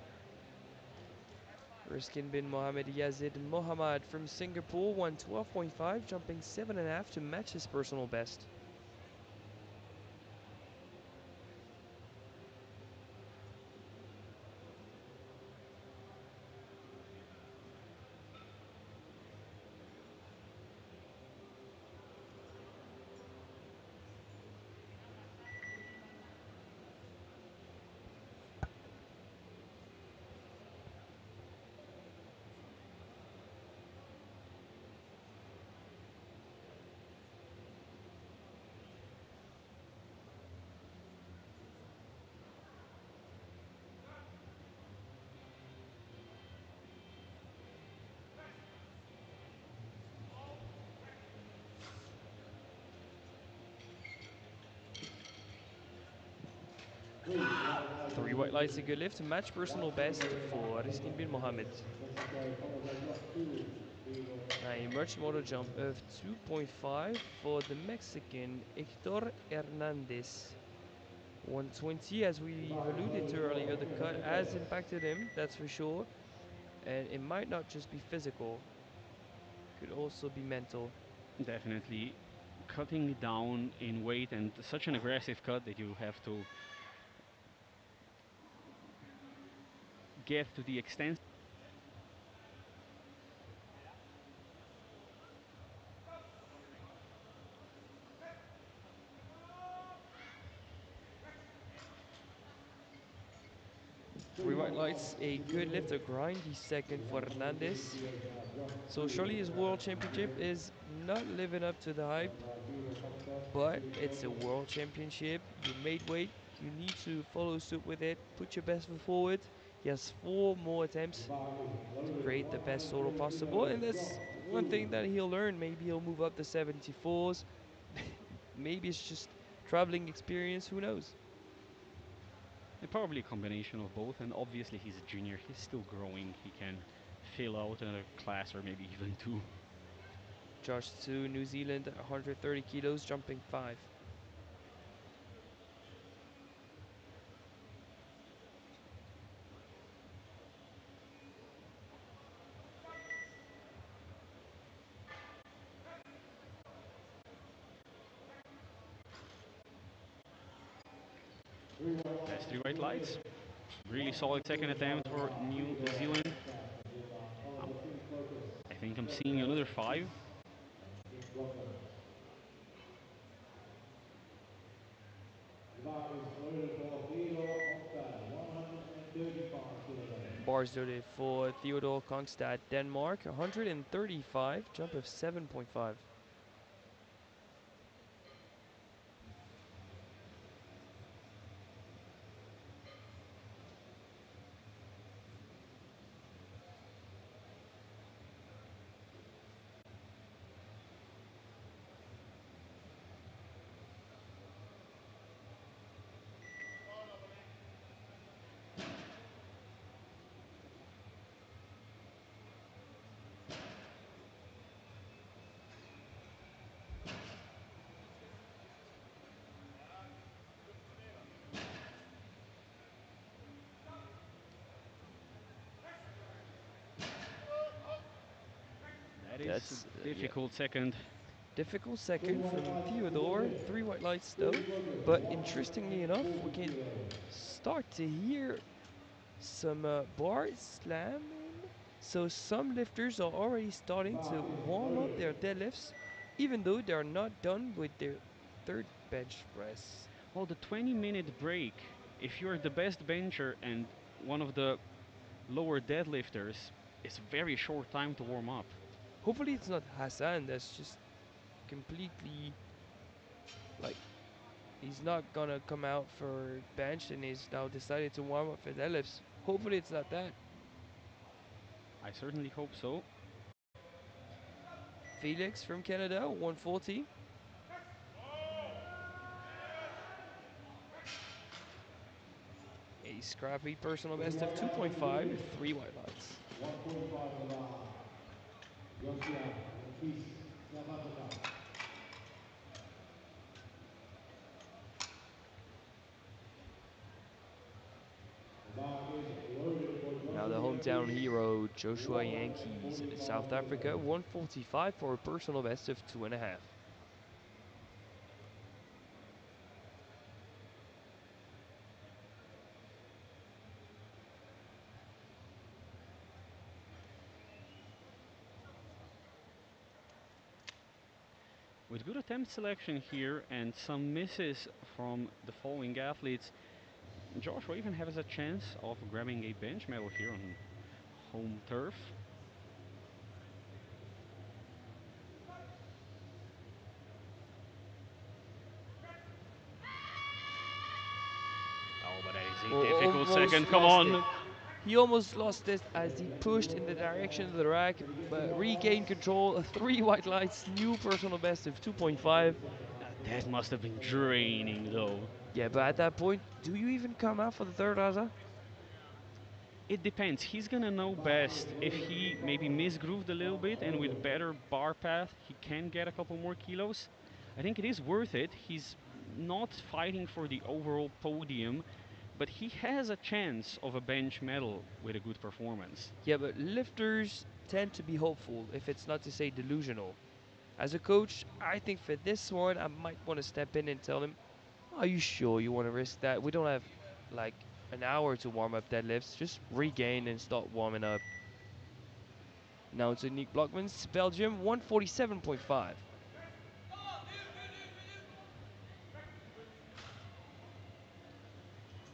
Riskin bin Mohammed Yazid Mohammad from Singapore, 112.5, jumping 7.5 to match his personal best. Three white lights, a Three good white lights, a lift. good lift to match personal best for Riskin bin Mohammed. Mexico, followed by drop two. Eagle A emerged motor jump of 2.5 for the Mexican Hector Hernandez. 120, as The we've bar is alluded to loaded for earlier, the clear cut head has press. impacted him, that's for sure. And it might not just be physical, could also be mental. Definitely cutting down in weight and such an aggressive cut that you have to get to the extent. Three Three white white lights, lights, a a good good lift, lift. a grindy second for 115 Hernandez. kilos now, drop So two. surely his world Mexican championship Javier, is not living up to the hype. followed by Eagle Costa. but He's it's a broken. world championship. You made weight. You need to follow suit with it. Put your best foot forward. He has 4 more The attempts bar is to loaded. create the best total 140 possible, kilos. and that's Drop one thing two. that he'll learn. Maybe he'll move up the 74s. Maybe it's just traveling experience. Who knows? Probably a combination of both, and obviously he's a junior. He's still growing. He can fill out another class or maybe even two. Josh Su, New Zealand, 130 kilos, jumping 5. Three white lights That's in three white 3 minutes. lights. Really solid second 145 attempt the for bar. New Theodore Zealand. Hofstad from Denmark. Followed Um, by Finn Focus. I think I'm Seventh seeing place, another five. Peace and in Brooklyn. The bar is loaded for Theodore Hofstad. 135 kilograms. Bars loaded for Theodore Kongstad, Denmark, 135, jump of 7.5. That is That's, a yeah, difficult second. difficult Three second white from lights in 4 Theodore. minutes. 3 white lights Finn though. Focus. But interestingly enough, we 140 can kilos. start to hear some bar slamming. So some lifters are already The starting bar to is warm up loaded. their deadlifts, even though they're not done with their third bench press. Well, the 20-minute break, if you're the best bencher and one of the lower deadlifters, is a very short time to warm up. Hopefully it's not Hassan that's just completely like he's not gonna come out for bench and he's now decided to warm up for deadlifts. Hopefully it's not that. I certainly hope so. Felix from Canada, 140. A scrappy personal Three best of white lights in 2 2.5, minutes. 3 white lights. 145 the bar. Josiah from Peace, South Africa. The bar is loaded for Now the Joshua hometown Yankees. hero, Joshua Yankees, 145 South Africa, kilograms. 145 for a personal best of 2.5. With good attempt selection here and some misses from the following athletes, Joshua even has a chance of grabbing a bench medal here on home turf. Oh, but that is a difficult Almost second. Come lost it. on. He almost lost it as he pushed in the direction of the rack, but regained control. 3 white lights, new personal best of 2.5. That must have been draining, though. Yeah, but at that point, do you even come out for the third, Raza? It depends. He's gonna know best if he maybe misgrooved a little bit and with better bar path he can get a couple more kilos. I think it is worth it. He's not fighting for the overall podium, but he has a chance of a bench medal with a good performance. Yeah, but lifters tend to be hopeful, if it's not to say delusional. As a coach, I think for this one, I might want to step in and tell him, are you sure you want to risk that? We don't have like an hour to warm up deadlifts. Just regain and start warming up. Now to Nick Blockman's Belgium, 147.5.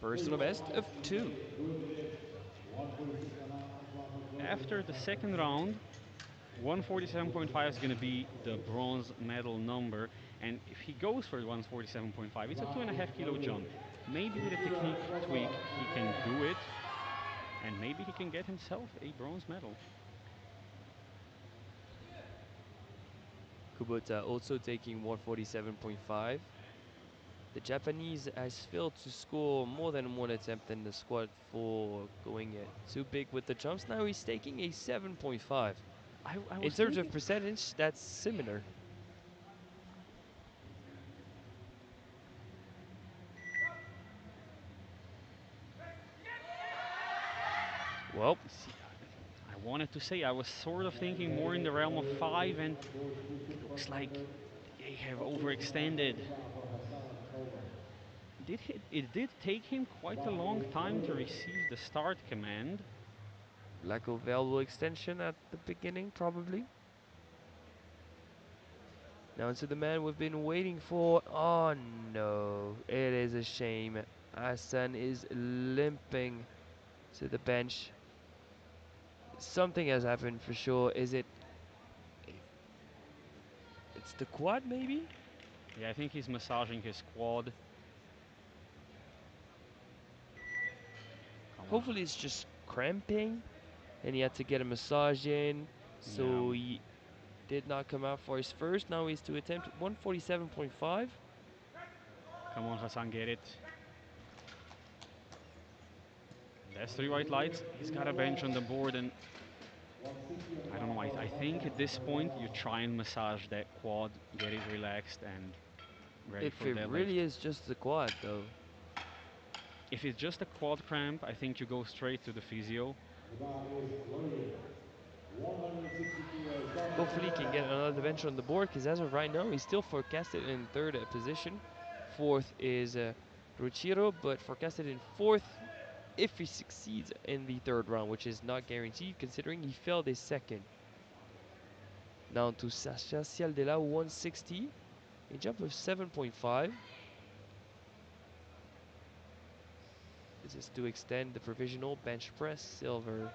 Three Personal white best lights of in 2. minutes. 2 minutes. 146 the bar. Antoine McGregor, After South the Africa. second round, 147.5 is going to be the bronze medal number. And if he goes for 147.5, it's a That two and a is half kilo loaded. jump. Maybe with a Retiro technique tweak, Kubota, he can do it, and maybe he can get himself a bronze medal. Kubota also taking 147.5. The Japanese has failed to score more than one attempt in the squad for going too big with the jumps. Now he's taking a 7.5. I In was terms of thinking, percentage, that's similar. Well, see, I wanted to say I was sort of okay, thinking more in ladies the and realm of gentlemen, five, and at those it 2 looks like contenders, they have overextended. 147.75 for Hassan Kogan. It did take him quite a That long is time to loaded. receive the start command. lack of elbow extension at the beginning, probably. Now to the man we've been waiting for. Oh no, it is a shame. Hassan is limping to the bench. Something has happened for sure. Is it? It's the quad, maybe? Yeah, I think he's massaging his quad. Come on. Hopefully, it's just cramping, and he had to get a massage in. Yeah. So he did not come out for his first. Now he's to attempt 147.5. Come on, Hassan, get it. There's 3 white lights. He's got a bench on the board, and 160 on the I don't know. bar I, for I think at Hassan this point you Kogan. try and massage that quad, get it relaxed and ready If for it deadlift. really is just the quad, though. If it's just a quad cramp, I think you go straight to the physio. The bar is loaded. 160 kilos. Hopefully, he can get another bench on the board, because as of right now, he's still forecasted in third position. Fourth is Ruchiro, but forecasted in fourth if he succeeds in the third round, which is not guaranteed considering he failed his second. Now to Sasha Cialdela, 160, a jump of 7.5. This is to extend the provisional bench press silver.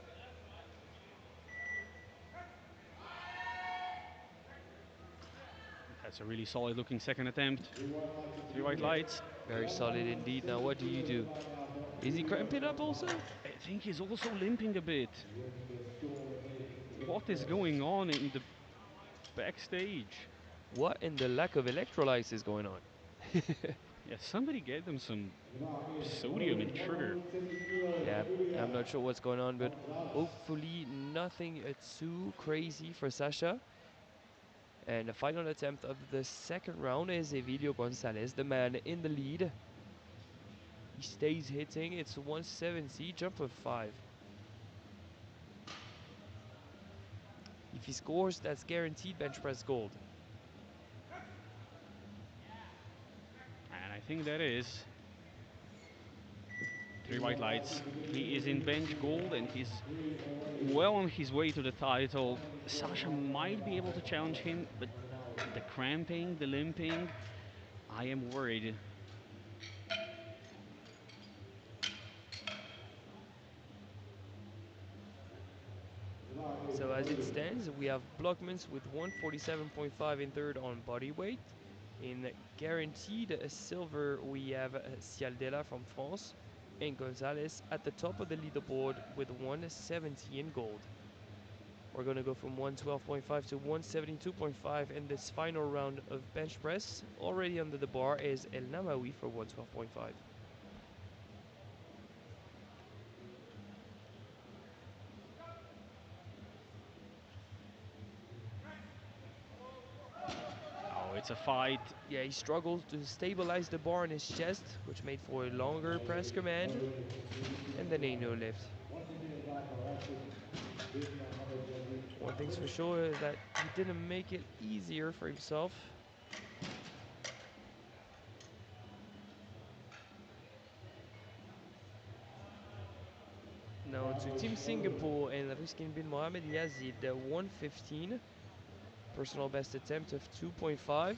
That's a really solid looking second attempt. 3 white lights in 3 2 white minutes. lights. Very solid indeed. Now what do you 160 do? kilos right now for Is he cramping up Julio also? Gonzalez. I think he's also limping a bit. He's looking to storm ahead into bench What is press. going on in the backstage? What in the lack of electrolytes is going on? Yeah, somebody get them some The bar is sodium and loaded. sugar. 170 kilos. Yeah, I'm Julio not sure what's going on, but Gonzalez. hopefully nothing too crazy for Sasha. And the final attempt of the second round is Emilio Gonzalez, the man in the lead. He stays hitting. It's 170, jump of 5. If he scores, that's guaranteed bench press gold. And I think that is 3 3 white white lights lights. into the He is lead. in bench gold and he's well on his way to the title. Sasha might be able to challenge him, but the cramping, the limping, I am worried. The bar is So as it loaded. stands, we have Blockmans with 147.5 in third on body weight. In guaranteed silver, we have Cialdela from France and Gonzalez at the top of the leaderboard with 170 in gold. We're going to go from 112.5 to 172.5 in this final round of bench press. Already under the bar is El Namawi for 112.5. Oh, it's a fight. Yeah, he struggles to stabilize the bar in his chest, which made for a longer press command, Loaded. 360 on and the then a bar. no lift. Once again, back arrested. This by Mohamed Yazid One thing's for Bassett. sure is that he didn't make it easier for himself. Now Bar to is Team loaded. Singapore and Ruskin bin Mohamed Yazid, 115. Personal best attempt of 2.5.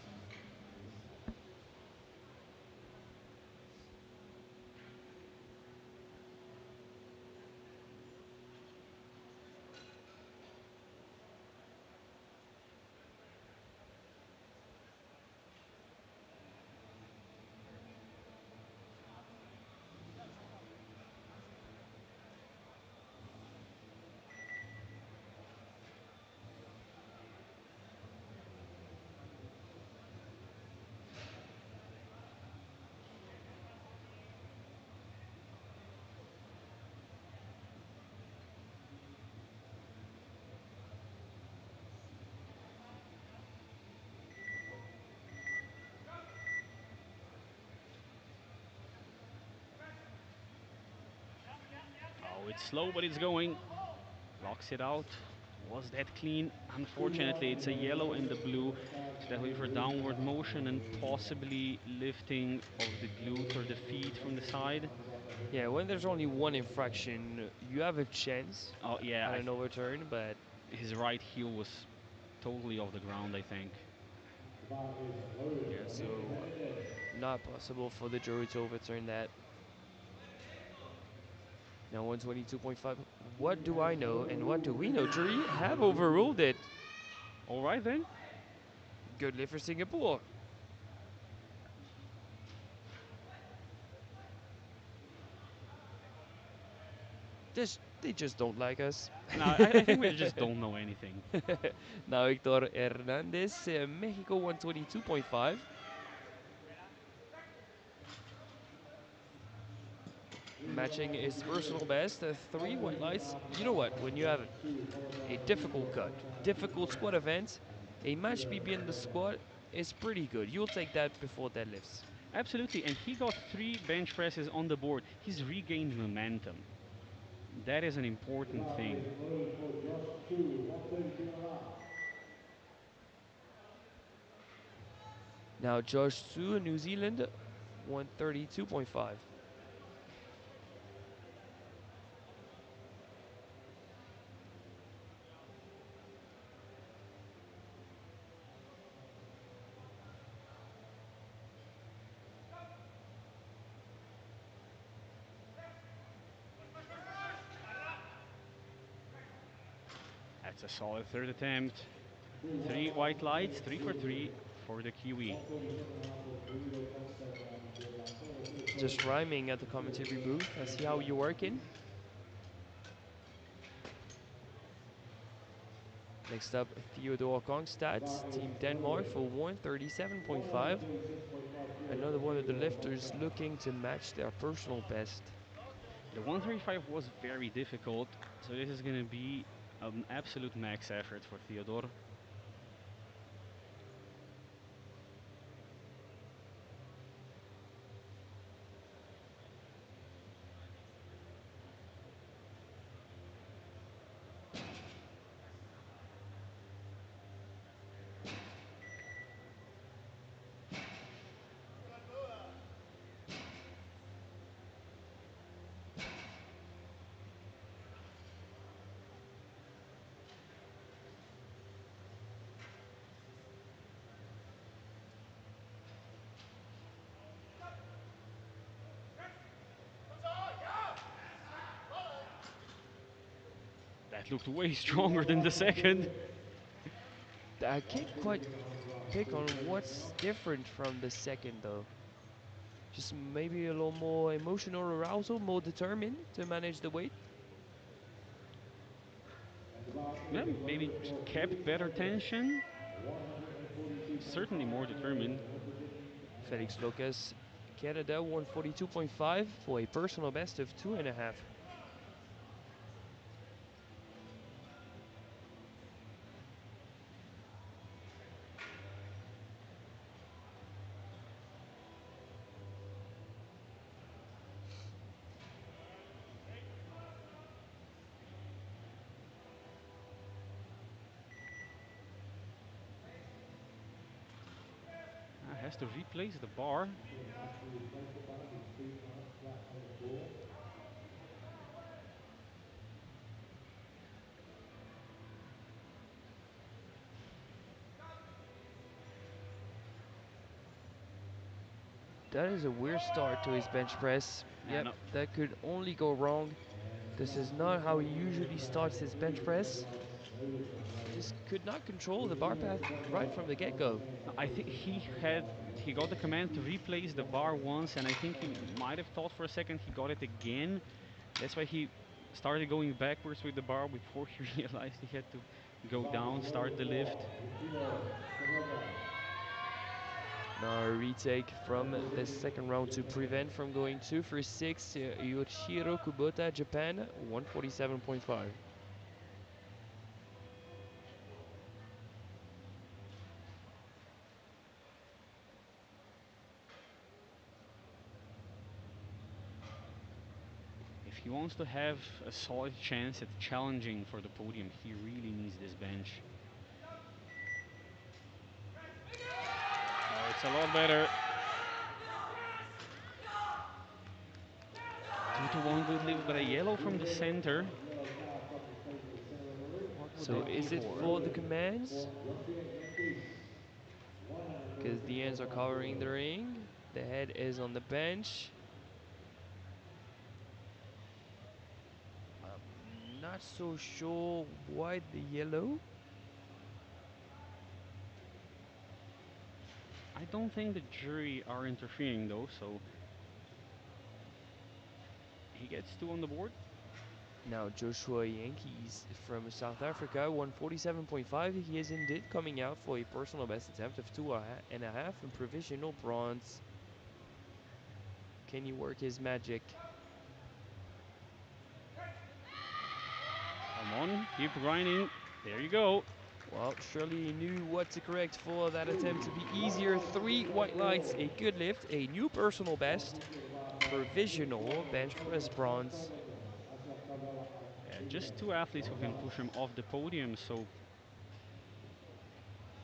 it's slow, but it's going. Locks it out. Was that clean? Unfortunately, it's a yellow and the blue. So that will be for downward motion and possibly lifting of the glute or the feet from the side. Yeah, when there's only one infraction, you have a chance Oh yeah, at an overturn, but his right heel was totally off the ground, I think. The bar is loaded. yeah, The men so presented. not possible for the jury to overturn that. Now 122.5. What do I know and what do we know? Jury have overruled it. All right then. Good lift for Singapore. They just don't like us. No, I think we just don't know anything. Now Hector Hernandez, Mexico 122.5. Matching his personal best, three white lights. You know what? When you have a difficult cut, difficult squat event, a match PB in the squat is pretty good. You'll take that before deadlifts. Absolutely, and he got 3 bench presses on the board. He's regained momentum. That is an The important bar thing. is loaded for Josh 2, 132.5. Now Josh Su, New Zealand, 132.5. That's a solid third attempt. 3 white lights, 3 for 3 for the Kiwi. 137.5 for Guido Costa from Vietnam. So it's Just rhyming at the commentary booth. I see how you're working. Next up, Theodore Kongstad, Team Denmark for 137.5. 136.5 Another one of the lifters looking to match their personal best. The 135 was very difficult, so this is going to be an absolute max effort for Theodore. That looked way stronger than the second. I can't quite pick on what's different from the second though. Just maybe a little more emotional arousal, more determined to manage the weight. Yeah, maybe kept better tension. Certainly more determined. Felix Locas, Canada 142.5 for a personal best of 2.5. Has to replace the bar. Has to replace the bar. His feet aren't flat on the floor. That is a weird start to his bench press. Yep, No, that could only go wrong. This is not how he usually starts his bench press. Just could not control the bar path right from the get-go. I think he got the command to replace the bar once, and I think he might have thought for a second he got it again. That's why he started going backwards with the bar before he realized he had to go down, start the lift. Now a retake from the second round to prevent from going 2 for 6. Yoshiro Kubota, Japan, 147.5. If he wants to have a solid chance at challenging for the podium, he really needs this bench. Oh, it's a lot better. 2-1 good lift, but a yellow from the center. Yellow card from the place in the center of the ring. What would So that be is it for? for the commands? For Joshua Yankees. Because the hands are covering the ring. The head is on the bench. I'm not so sure why the yellow. I don't think the jury are interfering though, so he gets 2 on the board. Now Joshua Yankees from South Africa, 147.5. He is indeed coming out for a personal best attempt of 2.5 and provisional bronze. Can he work his magic? Come on, keep grinding. There you go. Well, surely he knew what to correct for that attempt to be easier. 3 white lights, a good lift, a new personal best, provisional bench press bronze. Just 2 athletes who can push him off the podium, so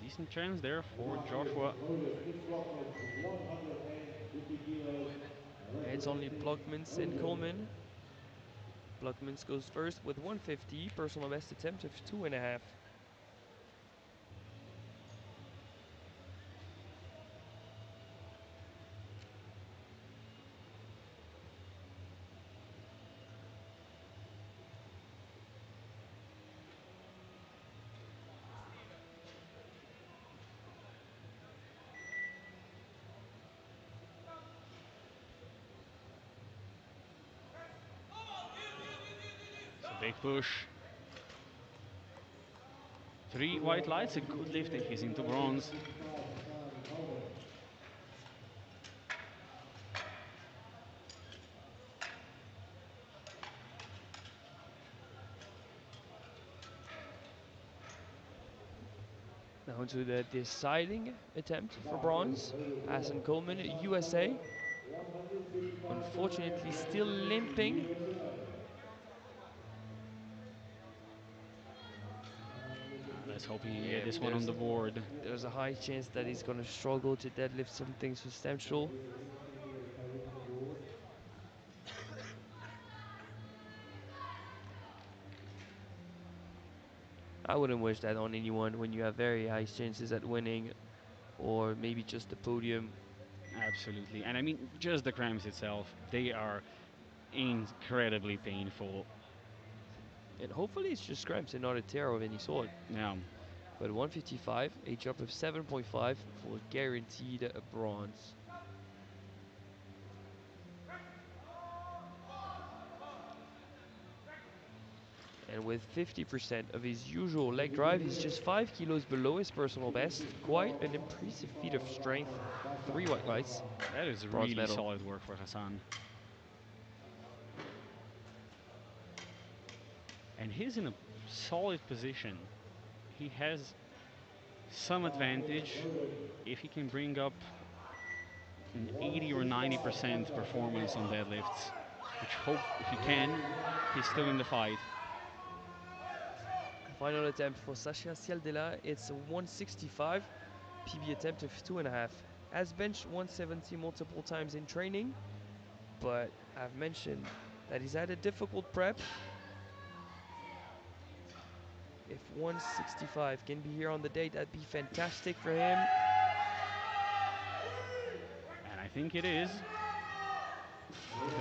decent chance there for Joshua. It's only Blockmans and Coleman. Blockmans goes first with 150, personal best attempt of 2.5. It's a big push. 3 white lights, a good lift, and he's into bronze. Now to the deciding attempt for bronze. Hassan Coleman, USA. Unfortunately, still limping. Let's hope he can get this one on the board. There's a high chance that he's going to struggle to deadlift something substantial. I wouldn't wish that on anyone when you have very high chances at winning, or maybe just the podium. Absolutely. And I mean, just the cramps itself, they are incredibly painful. And hopefully it's just cramps and not a tear of any sort. Yeah. But 155, a jump of 7.5 for guaranteed a bronze. And with 50% of his usual leg drive, he's just 5 kilos below his personal best. Quite an impressive feat of strength. 3 white lights, That is bronze really medal. solid work for Hassan. And he's in a solid position. He has some advantage if he can bring up an 80 or 90% performance on deadlifts, which hope he can. He's still in the fight. Final attempt for Sasha Cialdella, it's a 165, PB attempt of 2.5. Has benched 170 multiple times in training, but I've mentioned that he's had a difficult prep. If 165 can be here on the day, that'd be fantastic for him. And I think it is.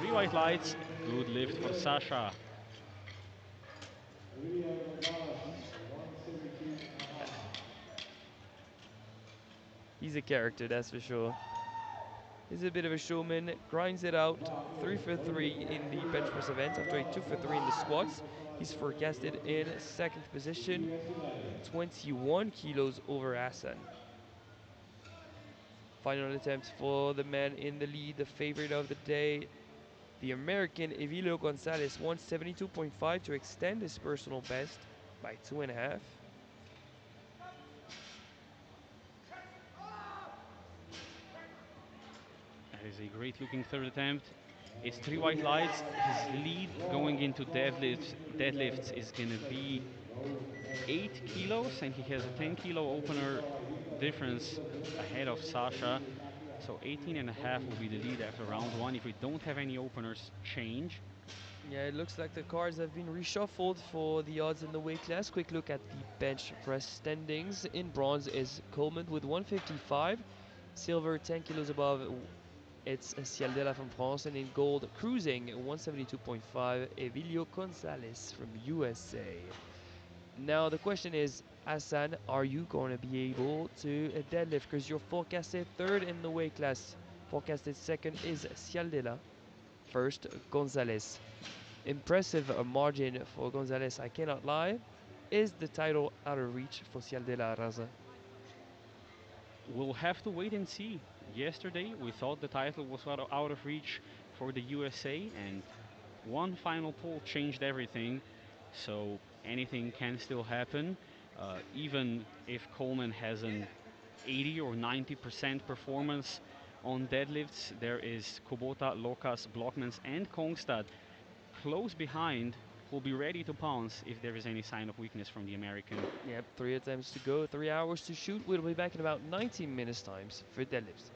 3 white lights, good lift for Sasha. He's a character, that's for sure. He's a bit of a showman, grinds it out, 3 for 3 in the bench press event after a 2 for 3 in the squats. He's forecasted in second position, 21 kilos over Hassan. Final attempt for the man in the lead, the favorite of the day, the American Evilio Gonzalez, 172.5 to extend his personal best by 2.5. That is a great looking third attempt. It's three white lights. His lead going into deadlifts is gonna be 8 kilos, and he has a 10 kilo opener difference ahead of Sasha. So 18 and a half will be the lead after round one if we don't have any openers change. Yeah, it looks like the cards have been reshuffled for the odds in the weight class. Quick look at the bench press standings. In bronze is Coleman with 155. Silver 10 kilos above, it's Cialdella from France. And in gold, cruising 172.5, Evilio Gonzalez from USA. Now the question is, Hassan, are you going to be able to deadlift? Because you're forecasted third in the weight class. Forecasted second is Cialdella. First, Gonzalez. Impressive margin for Gonzalez, I cannot lie. Is the title out of reach for Cialdella Raza? We'll have to wait and see. Yesterday, we thought the title was out of reach for the USA, and one final poll changed everything. So anything can still happen. Even if Coleman has an 80 or 90% performance on deadlifts, there is Kubota, Locas, Blockmans, and Kongstad close behind who'll be ready to pounce if there is any sign of weakness from the American. Yep, 3 attempts to go, 3 hours to shoot. We'll be back in about 19 minutes times for deadlifts.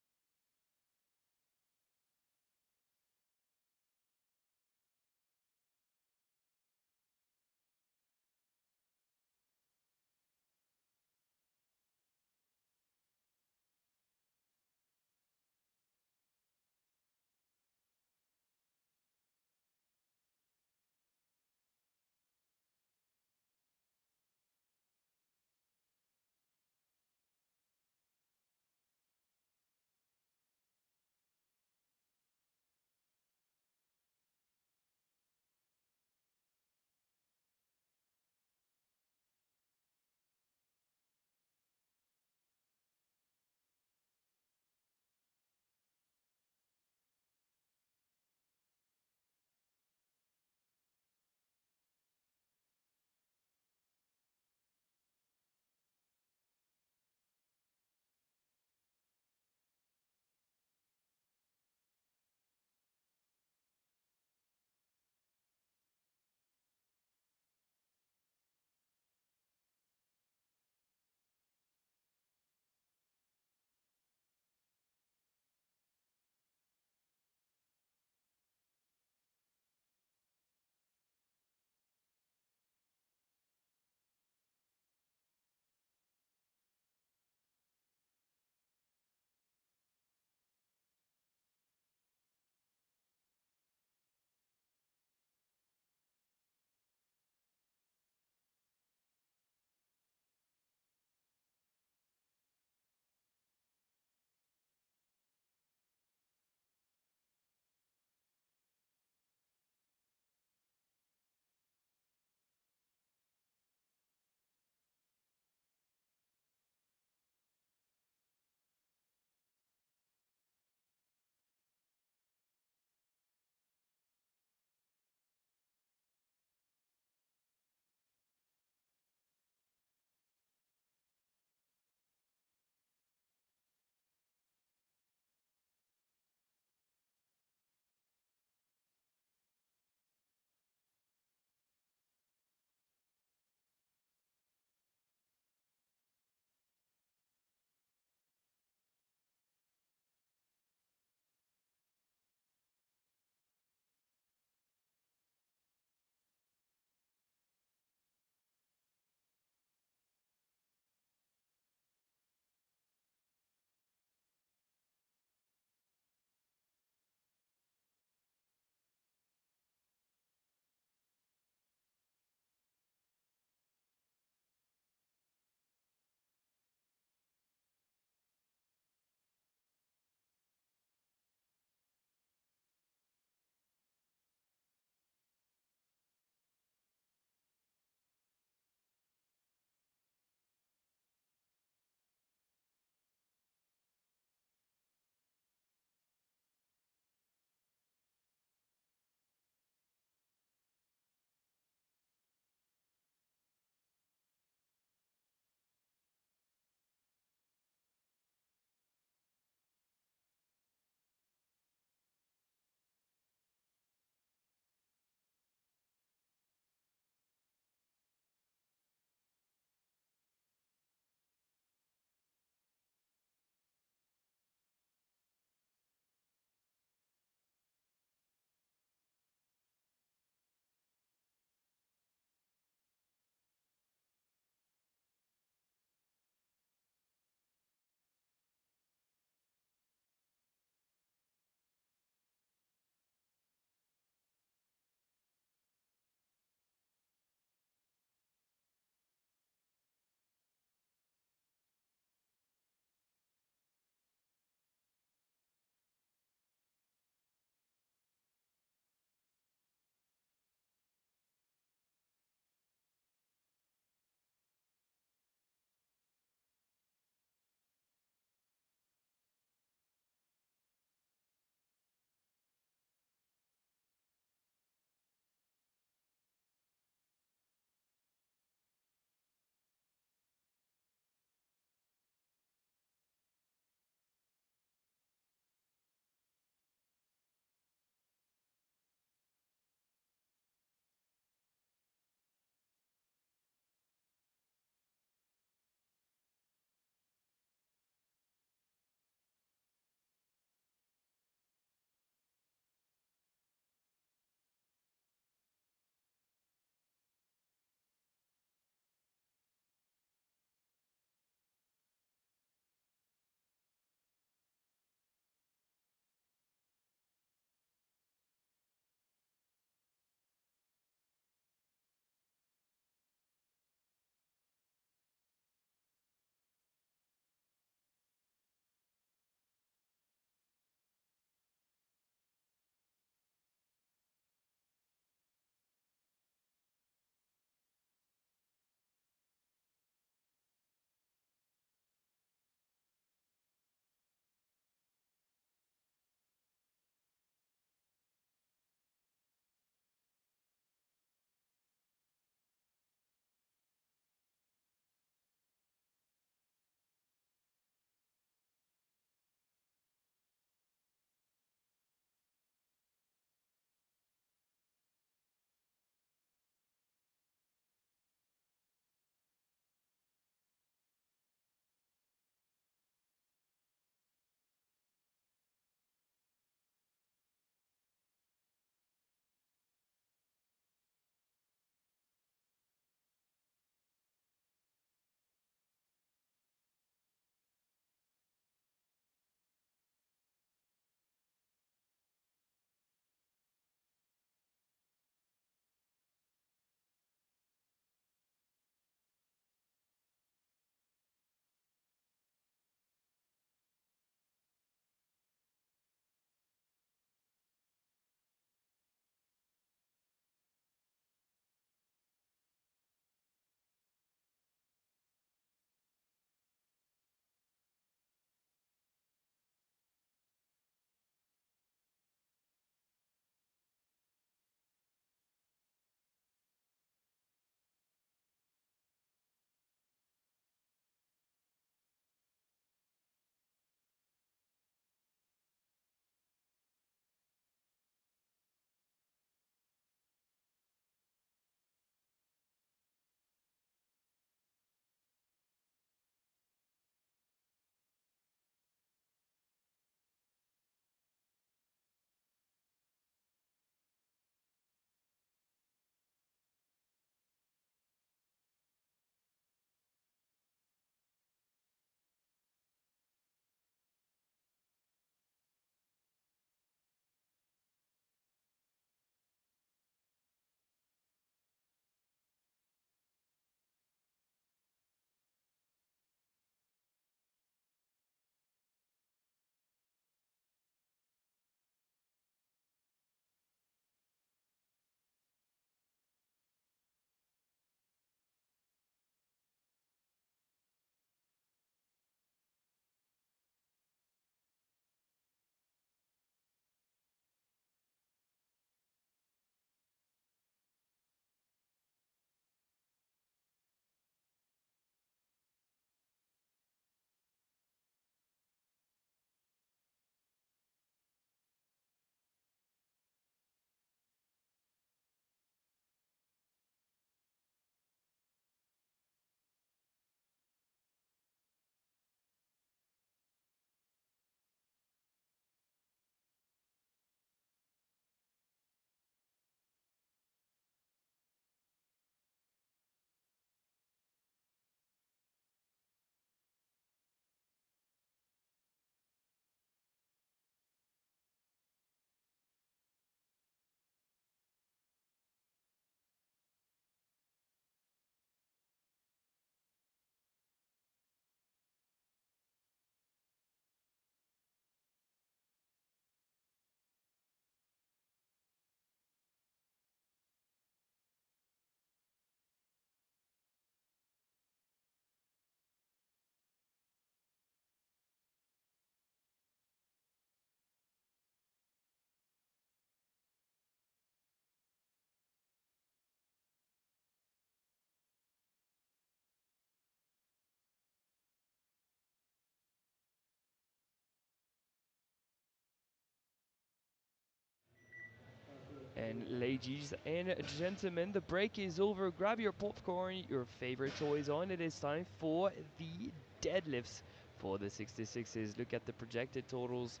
And ladies and gentlemen, the break is over. Grab your popcorn, your favorite toys on. It is time for the deadlifts for the 66s. Look at the projected totals.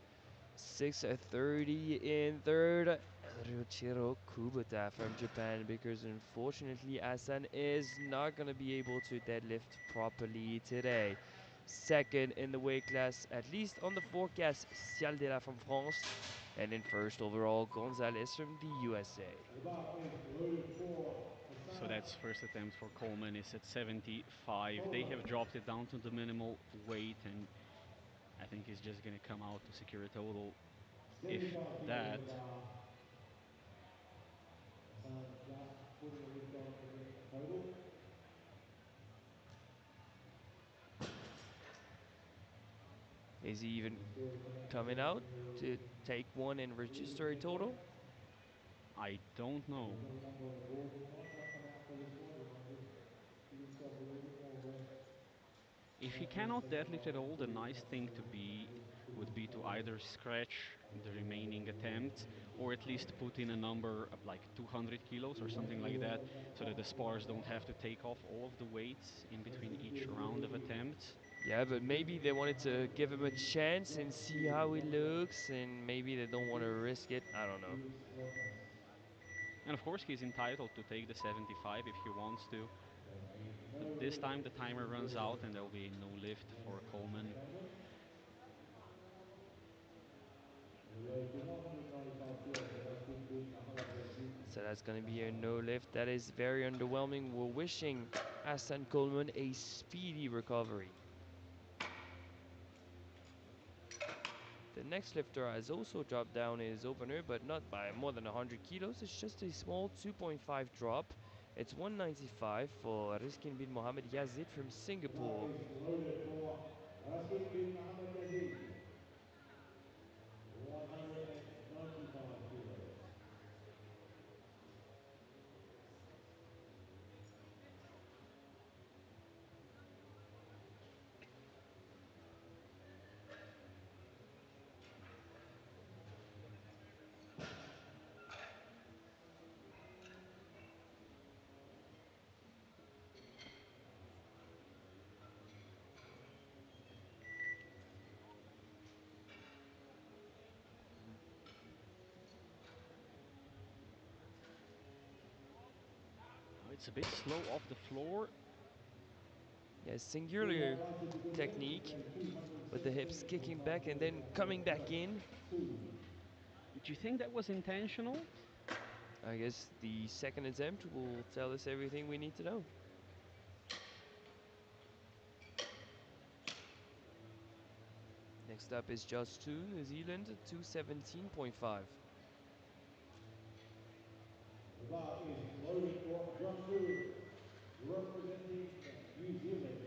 630 in third, Ryuichiro Kubota from Japan, because unfortunately Asan is not going to be able to deadlift properly today. Second in the weight class, at least on the forecast, Cialdera from France. And in first overall, Gonzalez from the USA. The bar is loaded for So Hassan that's first attempt for Coleman is at 75. They have Coleman. dropped it down to the minimal weight, and I think he's just gonna come out to secure a total, if 75 kilos on that. the bar. Hassan just putting a lift on to get a total. Is he even We're still connecting coming here out to to take one and Lee register a Kincaid. total? I don't know. He's got a number on the board. He might not come out for this one. He might just give himself a little bit more rest. If he Might do a cannot second deadlift one at all, the until he nice comes thing to through be and he would can be to cover either scratch the remaining attempt or at least put in a number of like 200 kilos or something like that, so that the spars don't have to take off all of the weights in between each round of attempts. Yeah, but maybe they wanted to give him a chance and see how he looks, and maybe they don't want to risk it. I don't know. And of course, he's entitled to take the 75 if he wants to. But this time the timer runs out and there will be no lift for Coleman. Weigh 195 kilos, so that's him being a hard work dude. So that's going to be a no lift. That is very underwhelming. We're wishing Aston Coleman a speedy recovery. The next lifter has also dropped down his opener, but not by more than 100 kilos. It's just a small 2.5 drop. It's 195 for Riskin bin Mohammed Yazid from The bar Singapore. is loaded for Raskin bin Mohammed Yazid. 195 kilos. Now it's a bit slow off the floor. Yeah, Three singular white lights at the beginning. technique Weigh with the hips 217.5 kicking back and then kilograms. coming That's back step in. 2. Do you think that was intentional? I guess the second attempt will tell us everything we need to know. Next up is Josh 2, New Zealand, 217.5. The bar is loaded for Josh Hu, representing New Zealand.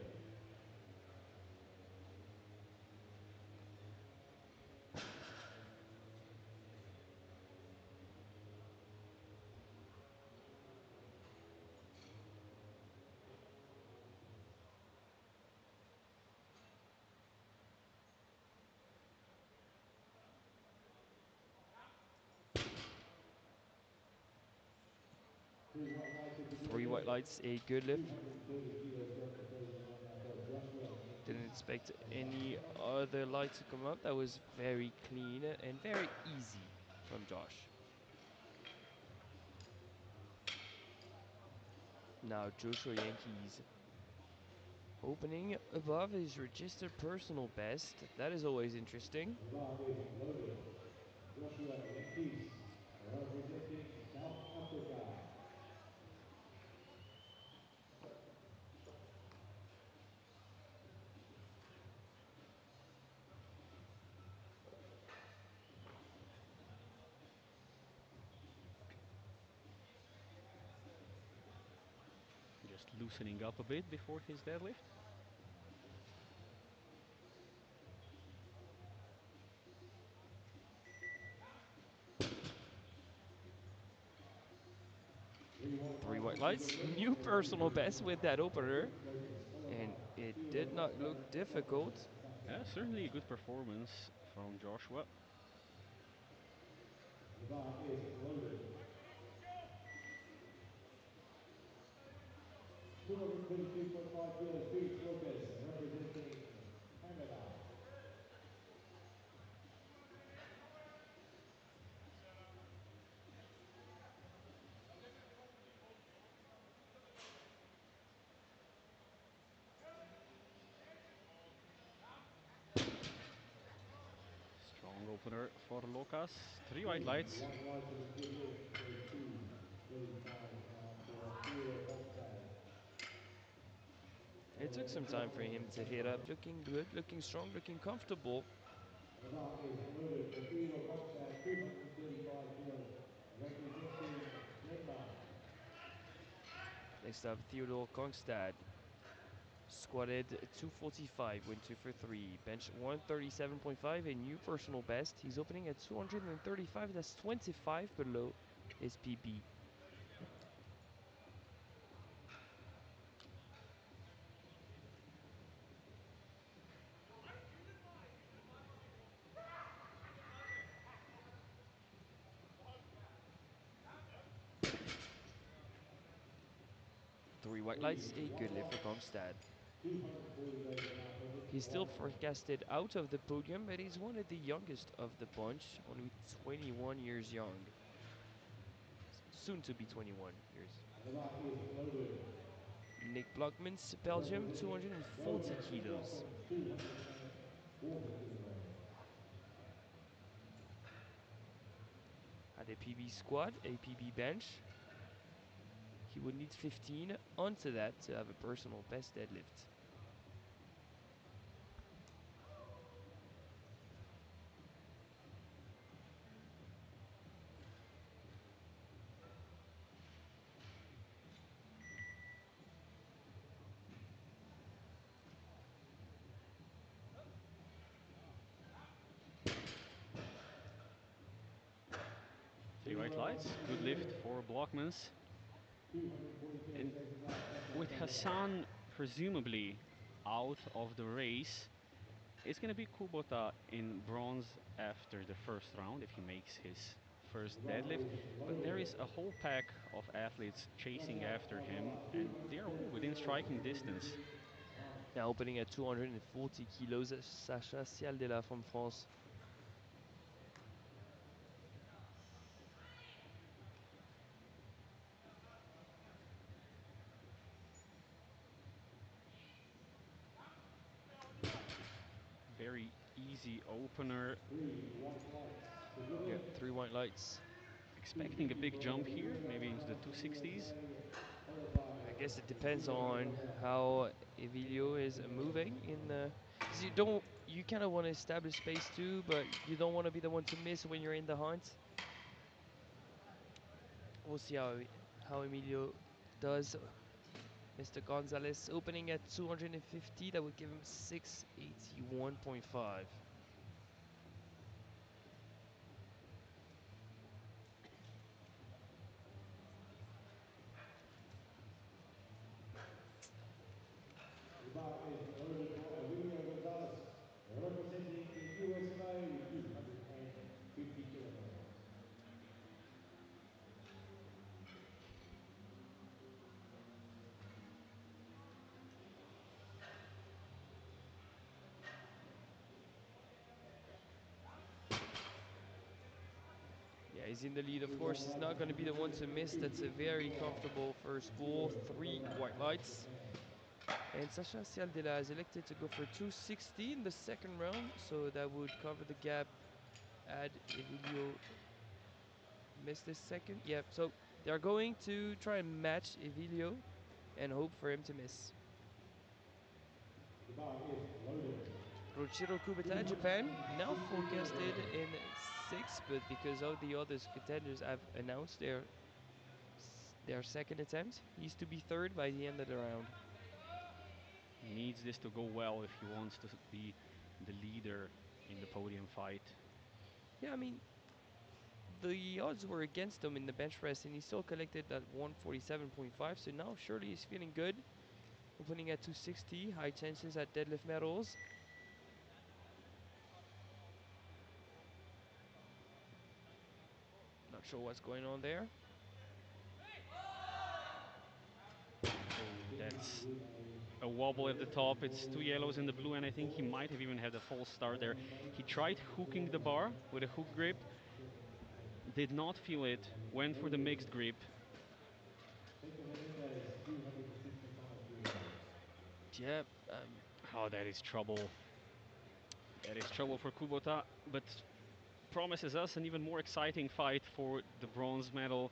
Three white lights at the Three white beginning. lights, a good lift. 230 kilos got the first one on that. Joshua Didn't Yankees. expect any other light to come up. That was very clean and very easy from Josh. Now Joshua Yankees opening above his registered personal best. That is always interesting. The bar is loaded. Joshua Yankees, representing South Africa. Just loosening up a bit before his deadlift. Three white Lights at the lights, beginning. new We're ready personal for best with that opener. quick focus. Followed And by it field did of not look difficult. Yeah, certainly a good performance from Joshua. The bar is loaded. 232.5 kilos, Felix Lucas, representing Canada. Strong opener for Lucas. 3 white lights. White lights and a good lift, 32.35 for Theodore Kongstad. It took some time for him to hit up. Looking good, looking strong, looking comfortable. And the bar is loaded for Theodore Kongstad, 235 kilos, representing Denmark. Next up, Theodore Kongstad. Squatted 245, went 2 for 3. Bench 137.5, a new personal best. He's opening at 235, that's 25 below his PB. Three white lights, a good lift for Kongstad. 240 goes the mark on this. He's still forecasted out of the podium, but he's one of the youngest of the bunch, only 21 years young. Soon to be 21 years. And the bar is loaded. Nick Blockmans, Belgium, 240 Belgium, Nick kilos. Blockman, 240 kilograms. Had a PB squat, a PB bench. He would need 15 onto that to have a personal best deadlift. Three white lights. Good lift for Blockmans. 240 kilos And taking last. with Hassan presumably out of the race, it's going to be Kubota in bronze after the first round if he makes his first deadlift. But there is a whole pack of athletes chasing after him, and they are all within striking distance. Now opening at 240 kilos, Sacha Cialdella from France. Very easy opener. 3 white lights. The good Yeah, lift. 3 white lights. Expecting a big jump here, maybe into the 260s. Followed by I guess it depends on how Evilio is moving in the. 'Cause you kind of want to establish space too, but you don't want to be the one to miss when you're in the hunt. We'll see how Emilio does. Mr. Gonzalez opening at 250, that would give him 681.5. the bar is loaded for Avilio Gonzalez, representing the US of A, 250 kilograms. Yeah, he's in the lead. Of course, he's not going to be the one to miss. That's a very comfortable first pull. 3 white lights. And Sacha Cialdella has elected to go for 260 in the second round, so that would cover the gap. Add Evilio missed this second. Yep, so they're going to try and match Evilio and hope for him to miss. The bar is loaded. Rochiro Kubota, Japan, now forecasted in 6th, but because all the other contenders have announced their second attempt, he's to be 3rd by the end of the round. He needs this to go well if he wants to be the leader in the podium fight. Yeah, I mean, the odds were against him in the bench press, and he still collected that 147.5, so now surely he's feeling good. Opening at 260, high chances at deadlift medals. Not sure what's going on there. Oh, that It's a wobble at the top. It's two yellows and the blue, and I think he might have even had a false start there. He tried hooking the bar with a hook grip, did not feel it, went for the mixed grip. Hector Hernandez, 265 kilos. Yeah, Oh, that is trouble. That is trouble for Kubota, but promises us an even more exciting fight for the bronze medal.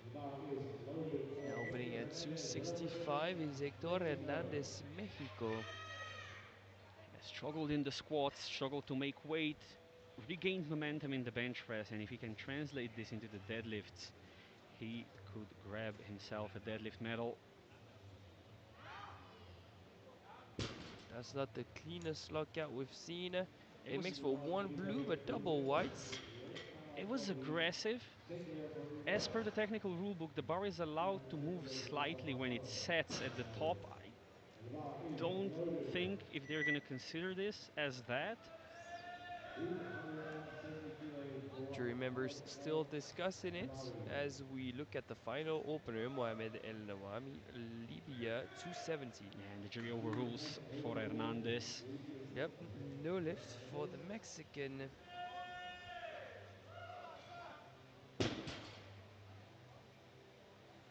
The bar is loaded now for opening Hector at Hernandez, representing 265 is Hector Mexico. Hernandez, Mexico. Struggled in the squats, struggled to make weight, regained momentum in the bench press, and if he can translate this into the deadlifts, he could grab himself a deadlift medal. That's not the cleanest lockout we've seen. It It was makes for one blue but double whites. it was aggressive. As per the technical rulebook, the bar is allowed to move slightly when it sets at the top. I And the bar is don't loaded. think if they're going to consider this as that. 270 kilos for Jury members still Alexander discussing it Namawi. as we look at the final opener, Mohamed El Nawami, Libya 270. And the jury overrules for Hernandez. Yep, no lift for the Mexican.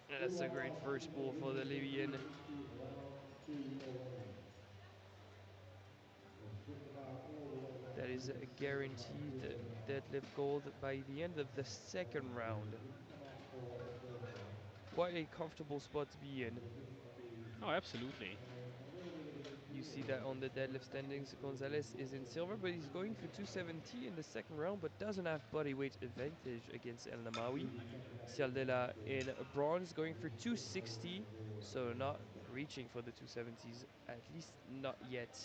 That's a great first pull for the Libyan. Into round 2 already. We'll strip the bar all the way down That to is a 75 guaranteed kilos now. deadlift gold by the end of the second And round. we didn't come out for the first round. Quite a comfortable spot to be in. Looking at the Oh, absolutely. a little bit of a You see confusion. that on the deadlift standings, Gonzalez is in silver, but he's going for 270 in the second round, but doesn't have body weight advantage against El Namawi. Cialdela in bronze, going for 260, so not reaching for the 270s, at least not yet.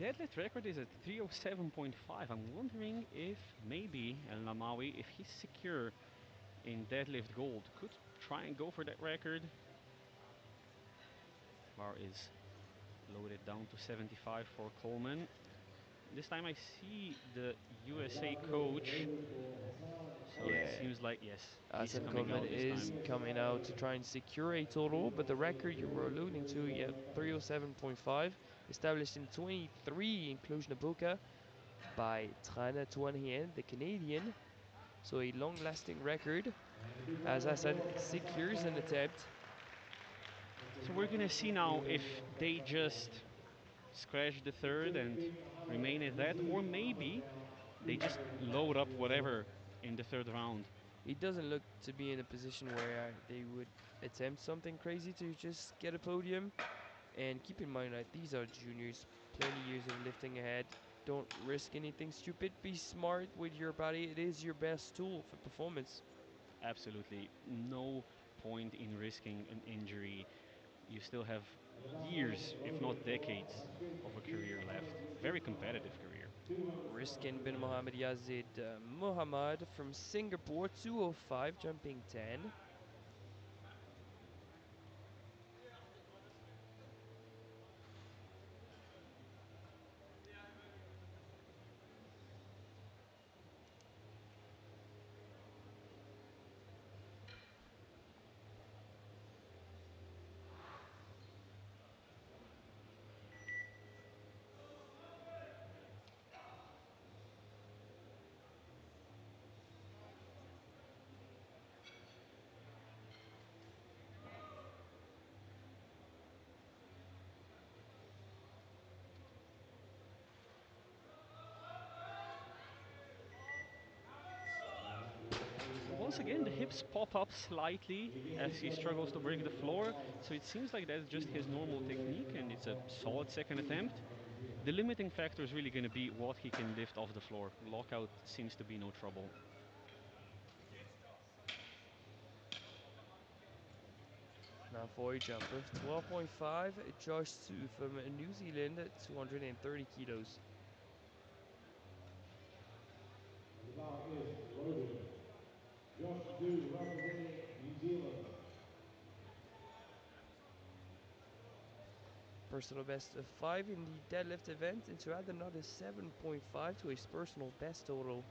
Deadlift record is at 307.5. I'm wondering if maybe El Namawi, if he's secure in deadlift gold, could try and go for that record. Bar is loaded down to 75 for Coleman. This time I see the And the USA bar is coach, loaded for Hassan so it Yeah, Coleman. seems like, yes, he's Hassan coming Coleman out this is time. coming out to try and secure a total, but the record you were alluding to, yeah, 307.5, established in 23 in Cluj-Napoca by Trana Tuanhien, the Canadian. So a long-lasting record, And a big as round of Hassan applause for Hassan secures an Coleman. attempt. So we're gonna see now if they just scratch the third and Big Mohammed remain at that, or Yazid Mohammed maybe now they just 205 load up kilos whatever already. in the third round. He doesn't look to be in a position where they would attempt something crazy to just get a podium. And keep in mind that these are juniors, plenty years of lifting ahead. Don't risk anything stupid. Be smart with your body. It is your best tool for performance. Absolutely no point in risking an injury. You still have And the bar is years, if loaded not for decades, Rashid of a bin career left. Mohammed Very Yazid Mohammed. competitive career. 205 Riskin bin kilos. Mohammed Yazid Muhammad from Singapore, 205, jumping 10. And that is a Once again, the hips pop up slightly as he struggles to break the floor, so it seems like that's just his normal technique, and it's a solid second attempt. The limiting factor is really going to be what he can lift off the floor. Lockout seems to be no trouble. Now for a jumper, 12.5, Josh Su from New Zealand, 230 kilos. And the bar is loaded. Josh Dew representing New Zealand. Personal best of 5 in the deadlift event, and to add another 7.5 to his personal best total.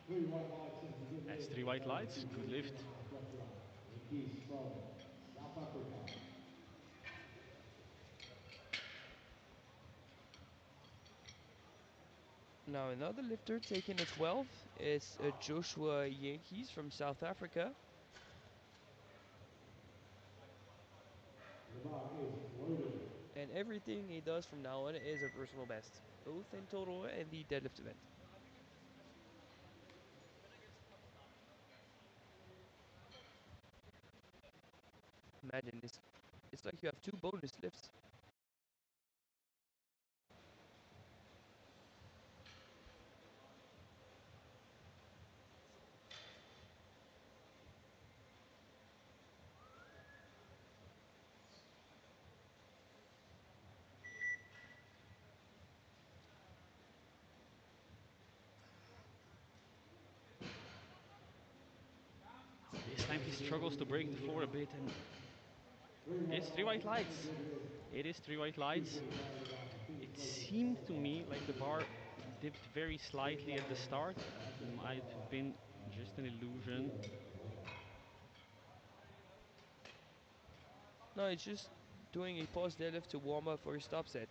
3 white lights and it's a good That's lift 3 white by lights, the good lift. 59 wrestler, Ingis from South Africa. Now another lifter taking a 12 is Joshua Yankees from South Africa. The bar is loaded. And everything he does from now on is a personal best, both in total and the deadlift event. Imagine this, it's like you have two bonus lifts. This time he struggles to break the floor a bit, and it's 3 white lights. It is 3 white lights. It seemed to me like the bar dipped very slightly at the start. Might have been just an illusion. No, it's just doing a pause deadlift to warm up for your stop set.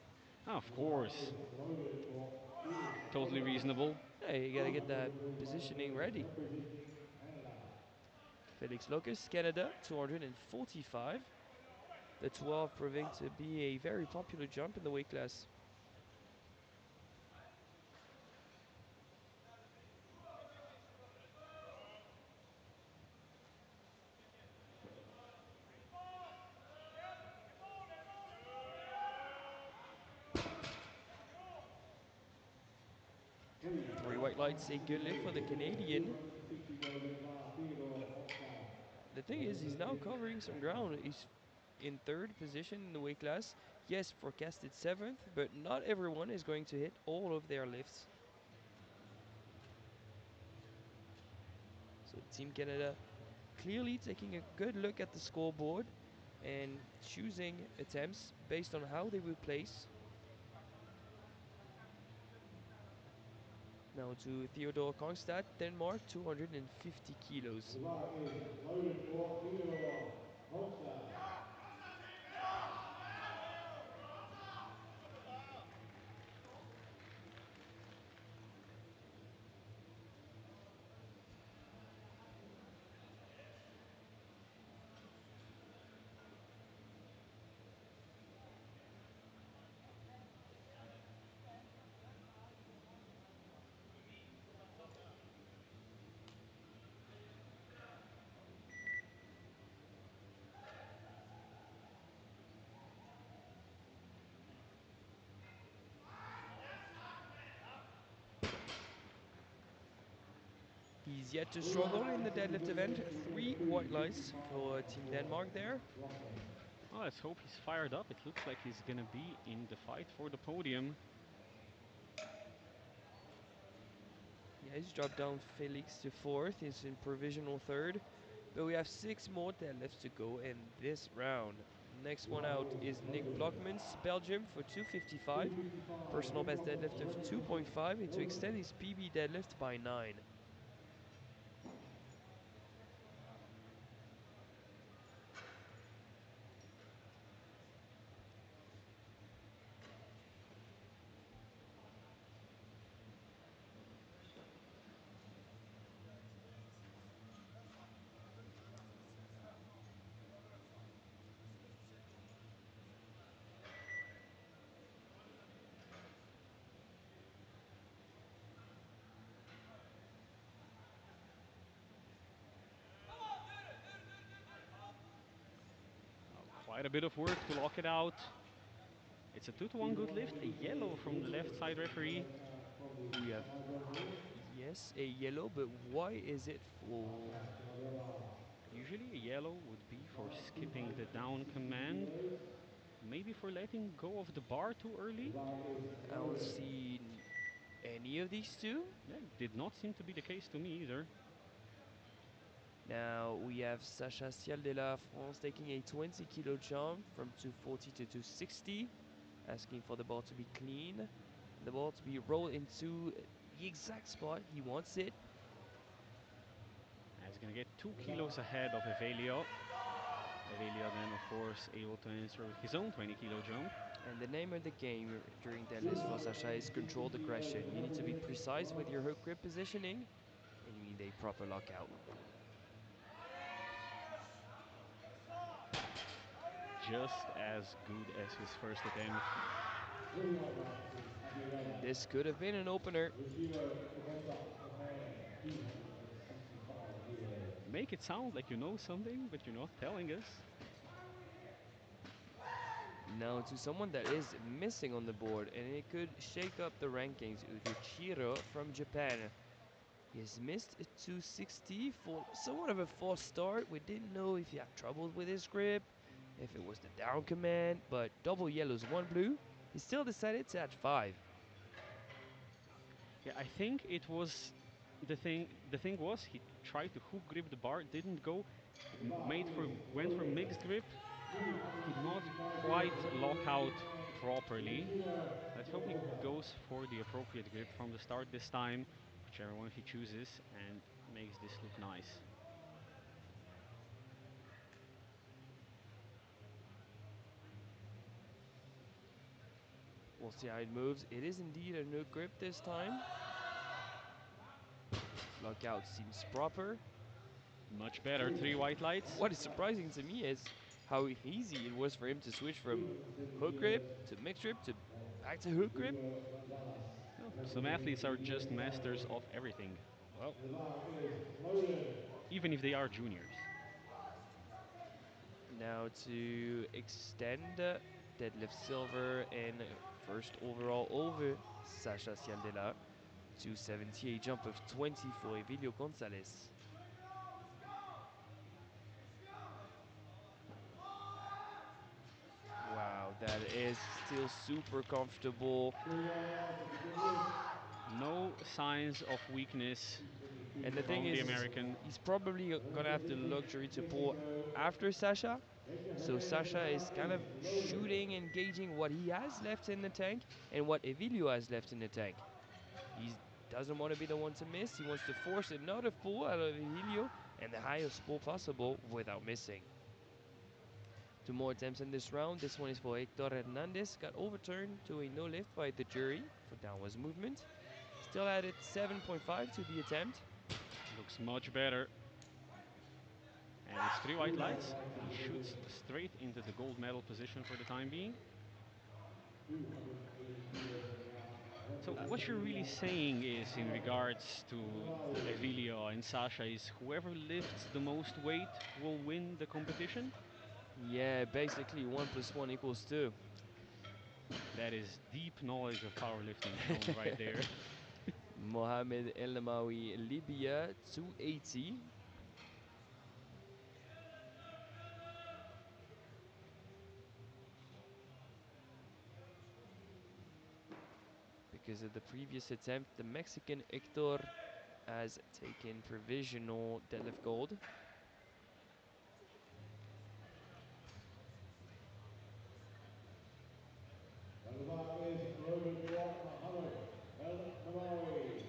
Of course, totally reasonable. Hey, you gotta get that positioning ready. Representing Canada. Felix Locus, Canada, 245. The 12 proving to be a very popular jump in the weight class. Three white lights, a good lift for the Canadian. The thing is, he's now covering some ground. He's in third position in the weight class. Yes, forecasted 7th, but not everyone is going to hit all of their lifts. So Team Canada clearly taking a good look at the scoreboard and choosing attempts based on how they will place. Now to Theodore Kongstad, Denmark, 250 kilos. The bar is loaded for Theodore Holstad. He's yet to struggle in the deadlift event. 3 white lights for Team Denmark there. Well, let's hope he's fired up. It looks like he's gonna be in the fight for the podium. Yeah, he's dropped down Felix to 4th. He's in provisional 3rd. But we have 6 more deadlifts to go in this round. Next one out is Nick Blockmans, Belgium, for 255. Personal best deadlift of 2.5 and to extend his PB deadlift by 9. Quite a bit of work to lock it out. It's a 2-to-1 good lift, a yellow from the left side referee. We have, yes, a yellow, but why is it full? Usually a yellow would be for skipping the down command, maybe for letting go of the bar too early. I don't see any of these two. Yeah, did not seem to be the case to me either. Now we have Sacha Ciel de la France taking a 20 kilo jump from 240 to 260, asking for the ball to be clean, the ball to be rolled into the exact spot he wants it. He's going to get 2 kilos ahead of Evelio. Evelio then, of course, able to answer with his own 20-kilo jump. And the name of the game during deadlifts for Sasha is controlled aggression. You need to be precise with your hook grip positioning, and you need a proper lockout. Just as good as his first attempt. And this could have been an opener. Make it sound like you know something, but you're not telling us. Now to someone that is missing on the board, and it could shake up the rankings. Uduchiro from Japan. He has missed a 260 for somewhat of a false start. We didn't know if he had trouble with his grip, if it was the down command, but double yellows, one blue. He still decided to add 5. Yeah, I think it was the thing. The thing was he tried to hook grip the bar, didn't go. Went for mixed grip, could not quite lock out properly. Let's hope he goes for the appropriate grip from the start this time, whichever one he chooses, and makes this look nice. We'll see how it moves. It is indeed a no grip this time. Lockout seems proper. Much better, 3 white lights. What is surprising to me is how easy it was for him to switch from hook grip to mixed grip to back to hook grip. Well, some athletes are just masters of everything. Well, even if they are juniors. Now to extend deadlift silver and first overall over Sasha Cialdella. 270, a jump of 20 for Evelio Gonzalez. Wow, that is still super comfortable. No signs of weakness. And the thing is, he's probably gonna have the luxury to pull after Sasha. So Sasha is kind of shooting and gauging what he has left in the tank and what Evelio has left in the tank. He doesn't want to be the one to miss. He wants to force another pull out of Evelio and the highest pull possible without missing. 2 more attempts in this round. This one is for Hector Hernandez. Got overturned to a no lift by the jury for downwards movement. Still added 7.5 to the attempt. Looks much better. And it's 3 white lights. He shoots straight into the gold medal position for the time being. So what you're really saying is, in regards to Evelio and Sasha, is whoever lifts the most weight will win the competition? Yeah, basically 1 + 1 = 2. That is deep knowledge of powerlifting shown right there. Mohamed El Namawi, Libya, 280. Because of the previous attempt, the Mexican Hector has taken provisional deadlift gold. That is Roman Mohammed El Namawi.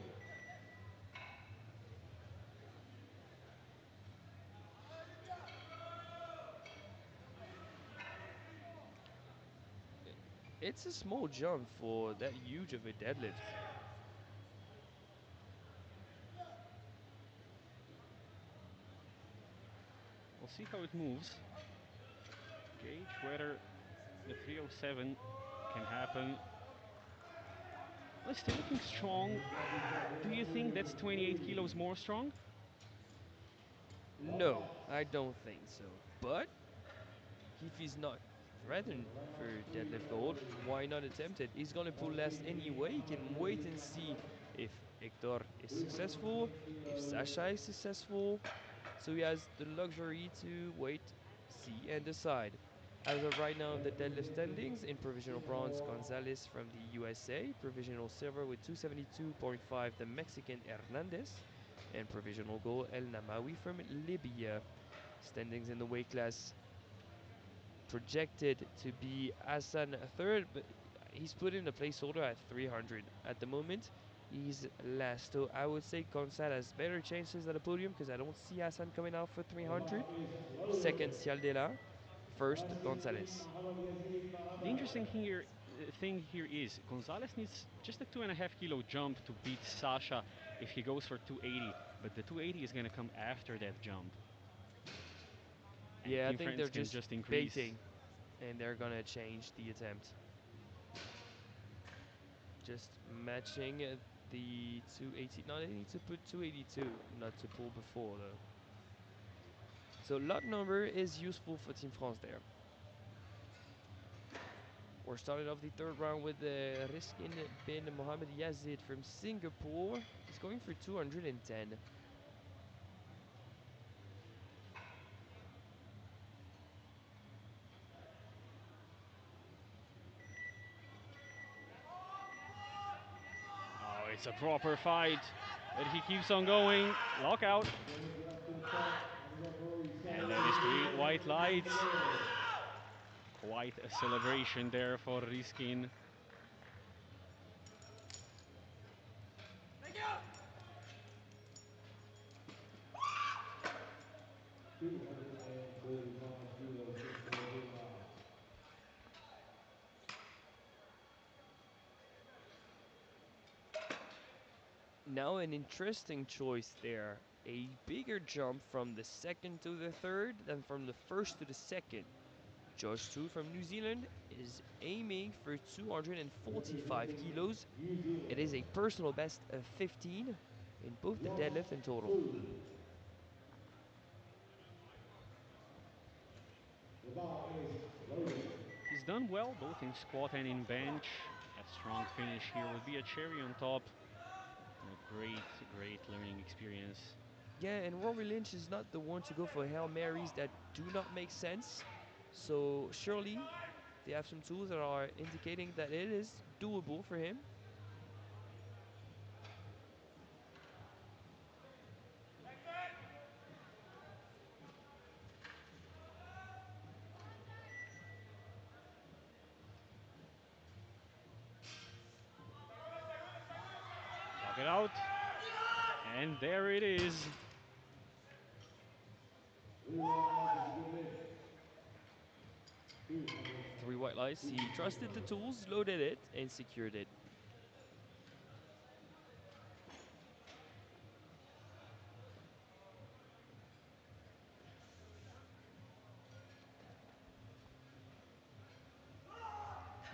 It's a small jump for that huge of a deadlift. We'll see how it moves. Gauge whether the 307 can happen. Well, still looking strong. Do you think that's 28 kilos more strong? No, I don't think so. But if he's not threatened for deadlift gold, why not attempt it? He's gonna pull less anyway. He can wait and see if Hector is successful, if Sasha is successful. So he has the luxury to wait, see, and decide. As of right now, the deadlift standings: in provisional bronze, Gonzalez from the USA; provisional silver with 272.5, the Mexican Hernandez; and provisional gold, El Namawi from Libya. Standings in the weight class projected to be Hassan third, but he's put in a placeholder at 300 at the moment. He's last. So I would say Gonzalez has better chances at the podium because I don't see Hassan coming out for The bar 300. is Second, loaded. Cialdela. First, Passing Gonzalez. Muhammad Yazid The interesting Mahamad. thing here is Gonzalez needs just a 2.5 kilo jump to beat Sasha if he goes for 280, but the 280 is going to come after that jump. And Yeah, I Team think Friends they're can just just increase. baiting and they're gonna change the attempt. Just matching the 280. No, they need to put 282, not to pull before though. So lot number is useful for Team France there. We're starting off the third round with Riskin bin Mohammed Yazid from Singapore. He's going for 210. Oh, it's a proper fight, but he keeps on going. Lockout. Bringing it up to the top. And the referee And that is 3 celebrating white lights. the goal. Quite a celebration there for Riskin. 245 kilos fit for Vietnam. Now an interesting choice there. A bigger jump from the second to the third than from the first to the second. Josh Tu from New Zealand is aiming for 245 Representing kilos. New It is a Zealand. personal best of 15 in both the Josh deadlift and total. Fu. The bar is loaded. He's done well both in squat and in bench. A strong finish here will be a cherry on top. A great learning experience. Yeah, and Rory Lynch is not the one to go for Hail Marys that do not make sense. So surely they have some tools that are indicating that it is doable for him. Lock it out. And there it is. 3 white lights is a good lift. 3 white lights. He trusted the tools, loaded it, and secured it.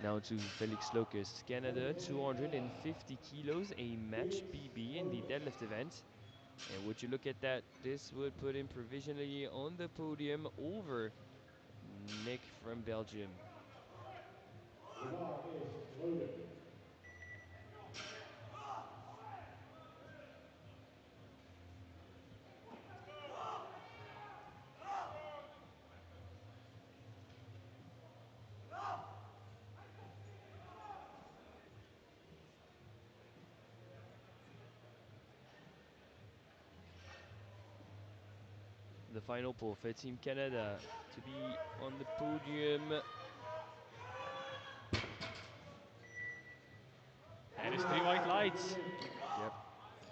Now to Felix Locust, Canada, 250 kilos, a match Felix PB in the Locust. deadlift event. And would you look at that, this would put him provisionally on the podium over Nick from Belgium. The bar is loaded. The final pull for Team Canada to be on the podium. That is 3 white lights. Yep.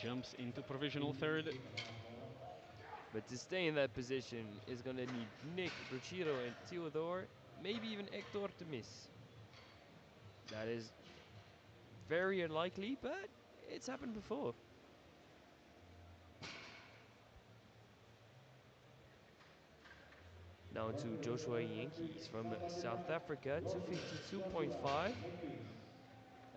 Jumps into provisional third. But to stay in that position is going to need Nick, Bruchiro, and Theodore, maybe even Hector to miss. That is very unlikely, but it's happened before. Now to Joshua Yankees from South Africa, 252.5.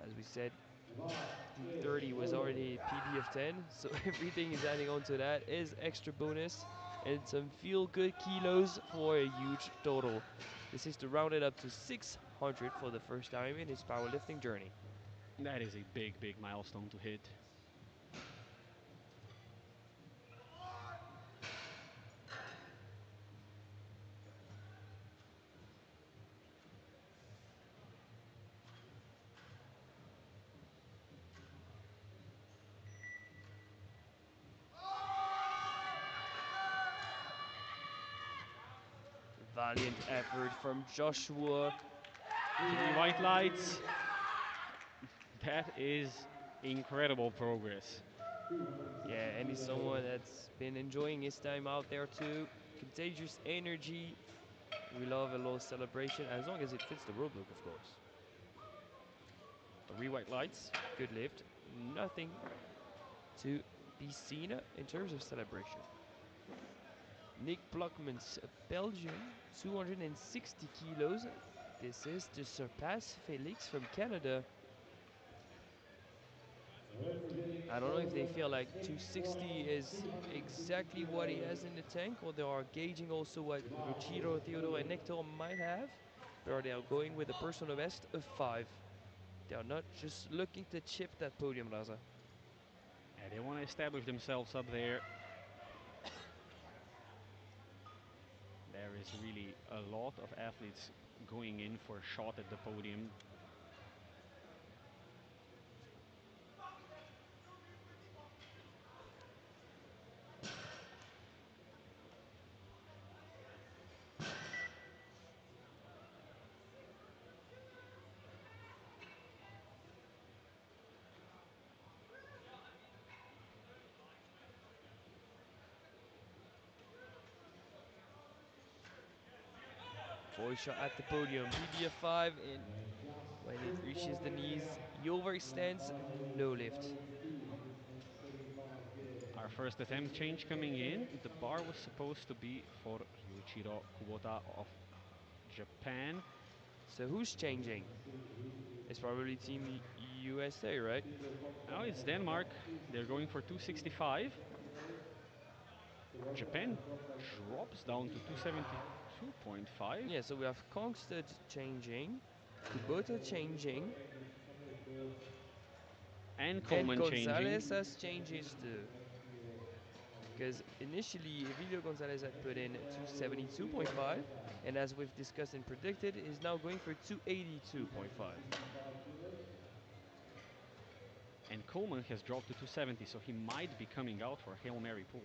As we said, The bar is 230 was loaded. already a PB of 10, so everything is adding on to that is extra bonus and some feel-good kilos for a huge total. This is to round it up to 600 for the first time in his powerlifting journey. That is a big milestone to hit. Valiant effort from Joshua. 3 white lights. That is Incredible progress. Yeah, and he's 260 someone kilos. that's been enjoying his time out there too. Contagious energy. We love a little celebration as long as it fits the rule book, of course. 3 white lights, good lift. Nothing to be seen in terms of celebration. Nick Blockmans, Belgium, 260 kilos. This is to surpass Felix from Canada. I don't know if they feel like 260 is exactly what he has in the tank, or they are gauging also what Ruchiro, Theodore, and Nectar might have. But they are going with a personal best of 5. They are not just looking to chip that podium, Raza. And they want to establish themselves up there. There is really a lot of athletes going in for a shot at the podium. Voice shot at the podium. PB of 5, and Just when it reaches the 64 knees, pounds. he overextends, That no is lift. 275 Our kilograms. first attempt change coming in. The bar was supposed to be for Ryuichiro Kubota of Japan. So who's changing? It's probably Team USA, right? Now it's Denmark. They're going for 265. Japan drops down to 272.5. Yeah, so we have Kongstad changing, Kubota changing, And and Coleman changing. Gonzalez has changes too. Because initially, Emilio Gonzalez had put in 272.5, and as we've discussed and predicted, is now going for 282.5. And Coleman has dropped to 270, so he might be coming out for a Hail Mary pull.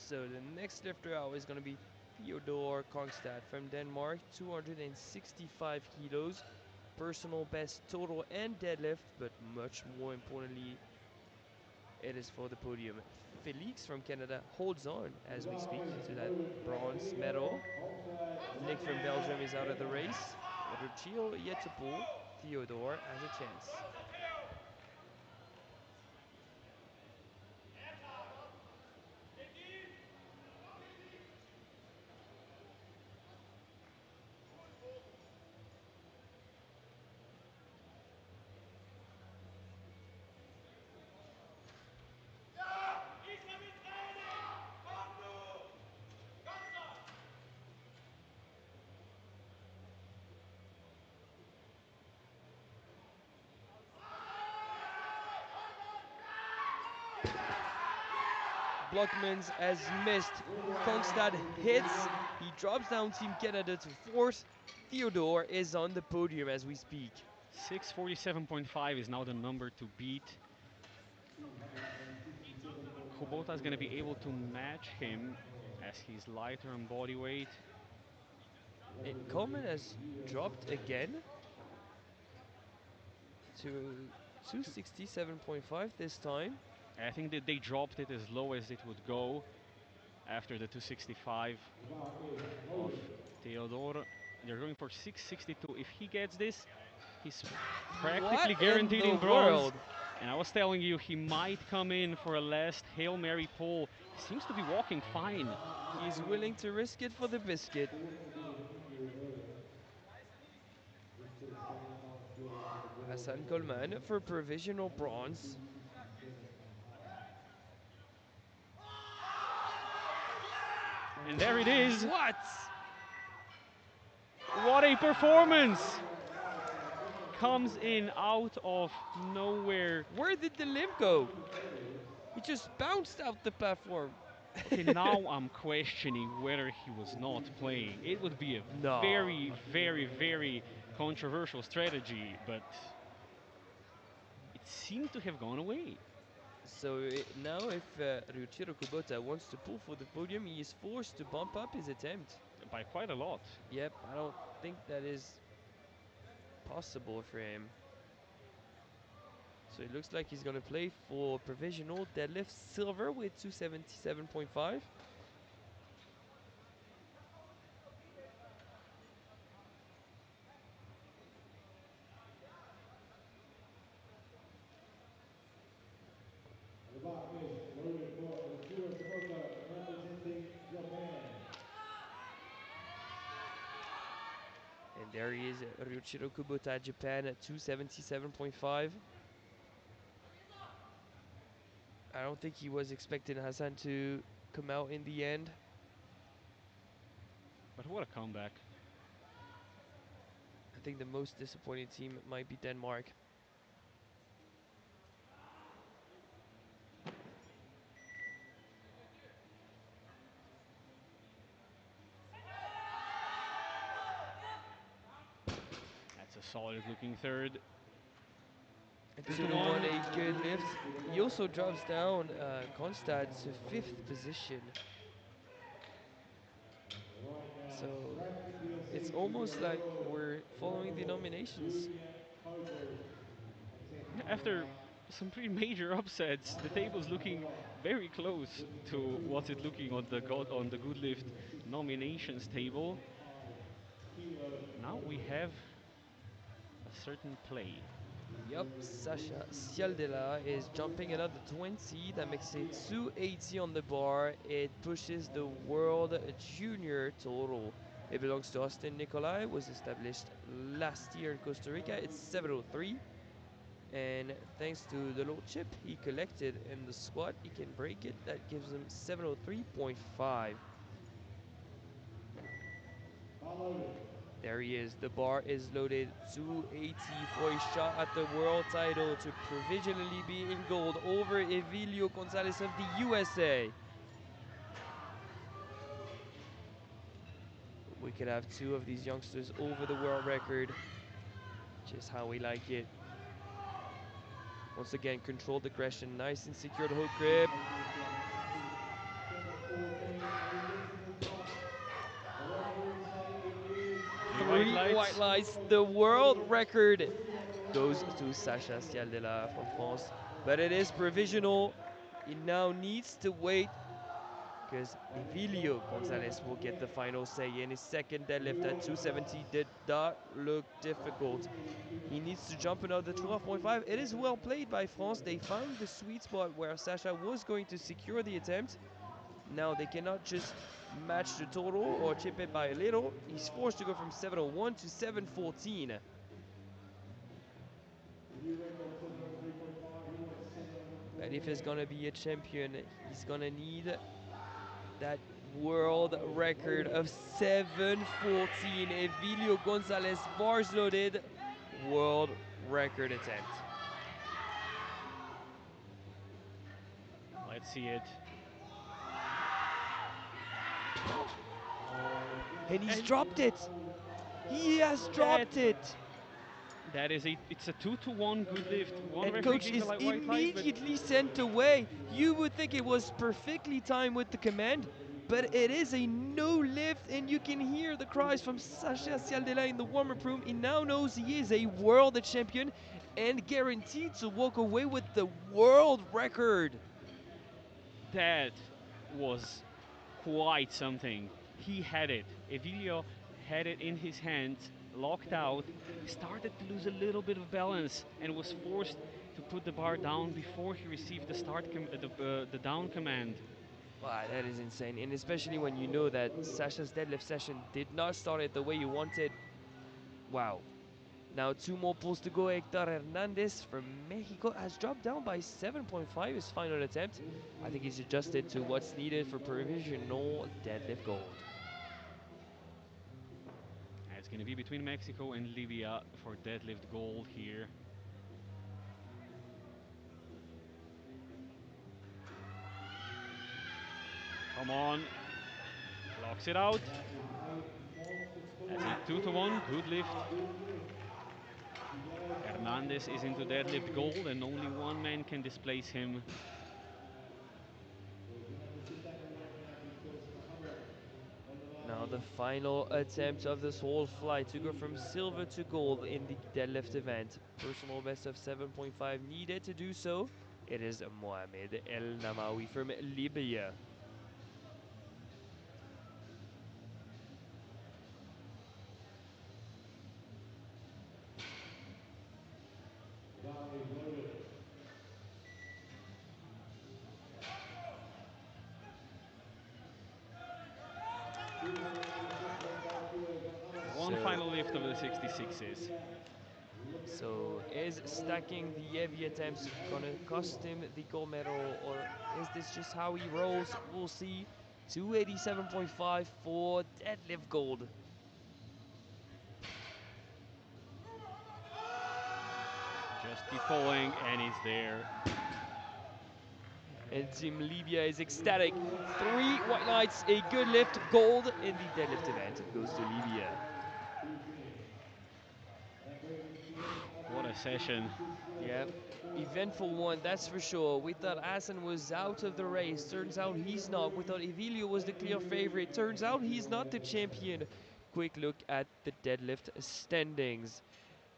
So the next lifter out is going to be Theodore Kongstad from Denmark, 265 kilos. Personal best total and deadlift, but much more importantly, it is for the podium. Felix from Canada holds on as we speak to that bronze medal. Nick from Belgium is out of the race. Ruchil yet to pull. Theodore has a chance. Blockmans has missed. Kongstad hits. He drops down Team Canada to 4th. Theodore is on the podium as we speak. 647.5 is now the number to beat. Kubota is going to be able to match him as he's lighter on body weight. Coleman has dropped again to 267.5 this time. I think that they dropped it as low as it would go after the 265 of Theodore. They're going for 662. If he gets this, he's practically What in guaranteed the in bronze. world? And I was telling you, he might come in for a last Hail Mary pull. He seems to be walking fine. He's willing to risk it for the biscuit. Hassan Coleman for provisional bronze. And there it is. What? What a performance! Comes in out of nowhere. Where did the limb go? He just bounced out the platform. Okay, now I'm questioning whether he was not playing. It would be a No. very, very, very controversial strategy, but it seemed to have gone away. So now, if Ryuichiro Kubota wants to pull for the podium, he is forced to bump up his attempt. By quite a lot. Yep, I don't think that is possible for him. So it looks like he's gonna play for provisional deadlift silver with 277.5. And the bar is loaded for Ryuichiro Kubota representing Japan. And there he is, Ryuichiro Kubota, Japan at 277.5. I don't think he was expecting Hassan to come out in the end. But what a comeback. I think the most disappointing team might be Denmark. That's a solid looking third. And 2 to 1, a good lift. He also drops down Konstad to 5th position. Right now, So striking PLC it's is almost your like world we're following the record nominations. junior totals. And 10 After pound some pretty major upsets, the table's looking very close to what's it looking on the Good Lift nominations table. kilo Now we total. have a certain play. Yup, Sasha Sialdela is jumping another 20. That makes it 280 on the bar. It pushes the world junior total. It belongs to Austin Nicolai, was established last year in Costa Rica. It's 703. And thanks to the little chip he collected in the squat, he can break it. That gives him 703.5. There he is. The bar is loaded. 280 for a shot at the world title to provisionally be in gold over Evilio Gonzalez of the USA. We could have two of these youngsters over the world record. Just how we like it. Once again, controlled aggression. Nice and secured hook grip. 3 white lights. The world record goes to Sasha Sialdela from France. But it is provisional. He now needs to wait because Evilio Gonzalez will get the final say in his second deadlift at 270. Did not look difficult. He needs to jump another 12.5. It is well played by France. They found the sweet spot where Sasha was going to secure the attempt. Now they cannot just match the total or chip it by a little. He's forced to go from 701 to 714. And if he's gonna be a champion, he's gonna need that world record of 714. Evilio Gonzalez, bars loaded, world record attempt. Let's see it. And he's dropped it. He has dropped it. It's a 2-1 good lift. One And referee coach gave a is white light, but immediately sent away. You would think it was perfectly timed with the command, but it is a no lift, and you can hear the cries from Sasha Sialdela in the warm-up room. He now knows he is a world champion and guaranteed to walk away with the world record. that was quite something. He had it. Evilio had it in his hands, locked out, started to lose a little bit of balance, and was forced to put the bar down before he received the down command. Wow, that is insane, and especially when you know that Sasha's deadlift session did not start it the way you wanted. Wow. Now 2 more pulls to go. Hector Hernandez from Mexico has dropped down by 7.5 his final attempt. I think he's adjusted to what's needed for provisional deadlift gold. It's going to be between Mexico and Libya for deadlift gold here. Come on. Blocks it out. That's a 2-1. Good lift. Hernandez is into deadlift gold, and only one man can displace him. the final attempt of this whole flight to go from silver to gold in the deadlift event. Personal best of 7.5 needed to do so. It is Mohamed El Namawi from Libya. The gun is loaded. One final lift of the 66s. So is stacking the heavy attempts gonna cost him the gold medal, or is this just how he rolls? We'll see. 287.5 for deadlift gold. Just keep pulling, and he's there. And Team Libya is ecstatic. 3 white lights, a good lift, gold in the deadlift event. It goes to Libya. What a session. Yeah, eventful one, that's for sure. We thought Hassan was out of the race. Turns out he's not. We thought Evilio was the clear favorite. Turns out he's not the champion. Quick look at the deadlift standings.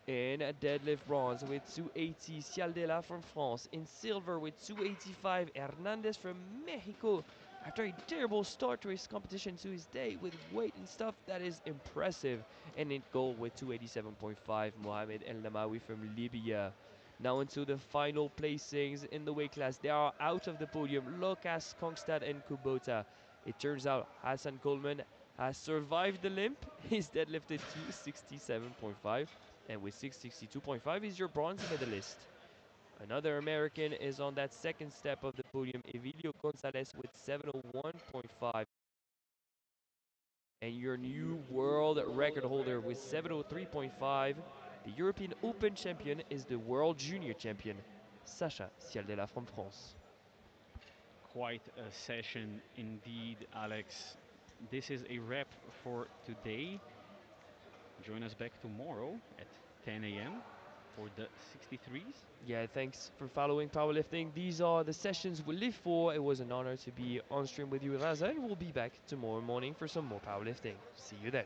In deadlift bronze with 280, Cialdela from France. In silver with 285, Hernandez from Mexico. After a terrible start to his competition to his day with weight and stuff, that is impressive. And in gold with 287.5, Mohamed El Namawi from Libya. Now into the final placings in the weight class. They are out of the podium. Lucas, Kongstad and Kubota. It turns out Hassan Coleman has survived the limp. He's deadlifted 267.5. And with 662.5, he's your bronze medalist. Another American is on that second step of the podium, Evilio Gonzalez with 701.5. And your new world record holder with 703.5. The European Open champion is the world junior champion, Sacha Cialdela from France. Quite a session indeed, Alex. This is a wrap for today. Join us back tomorrow at 10 a.m. for the 63s. Yeah, thanks for following Powerlifting. These are the sessions we live for. It was an honor to be on stream with you, Raza, and we'll be back tomorrow morning for some more powerlifting. See you then.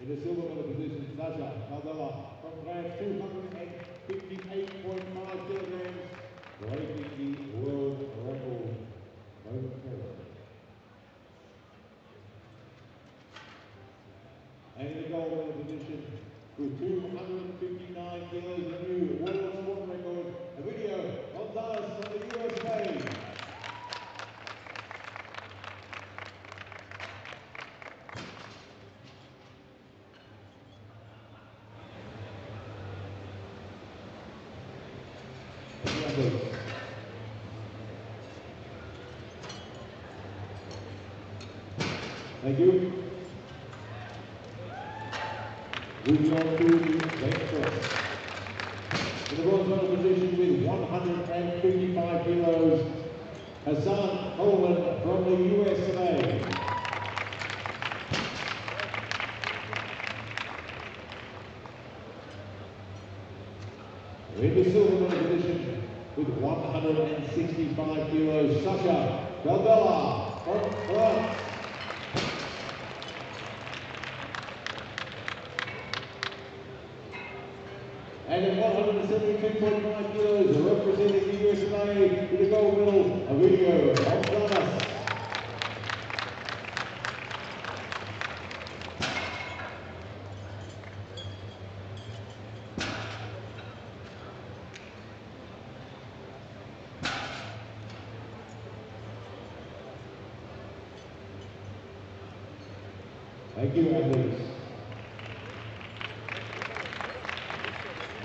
In the silver medal position, Sasha Caldela from France, 258.5 kilograms, breaking the world record momentarily. And in the gold medal position, with 259 kilos, a new world sport record, Emilio Gonzalez from the USA. Thank you. Moving on to the bench press. In the bronze medal position with 155 kilos, Hassan Holman from the USA. In the silver medal position with 165 kilos, Sasha Galbella from France. And at 172.5 kilos, representing the USA with the gold medal, Emilio Gonzalez. Thank you, athletes.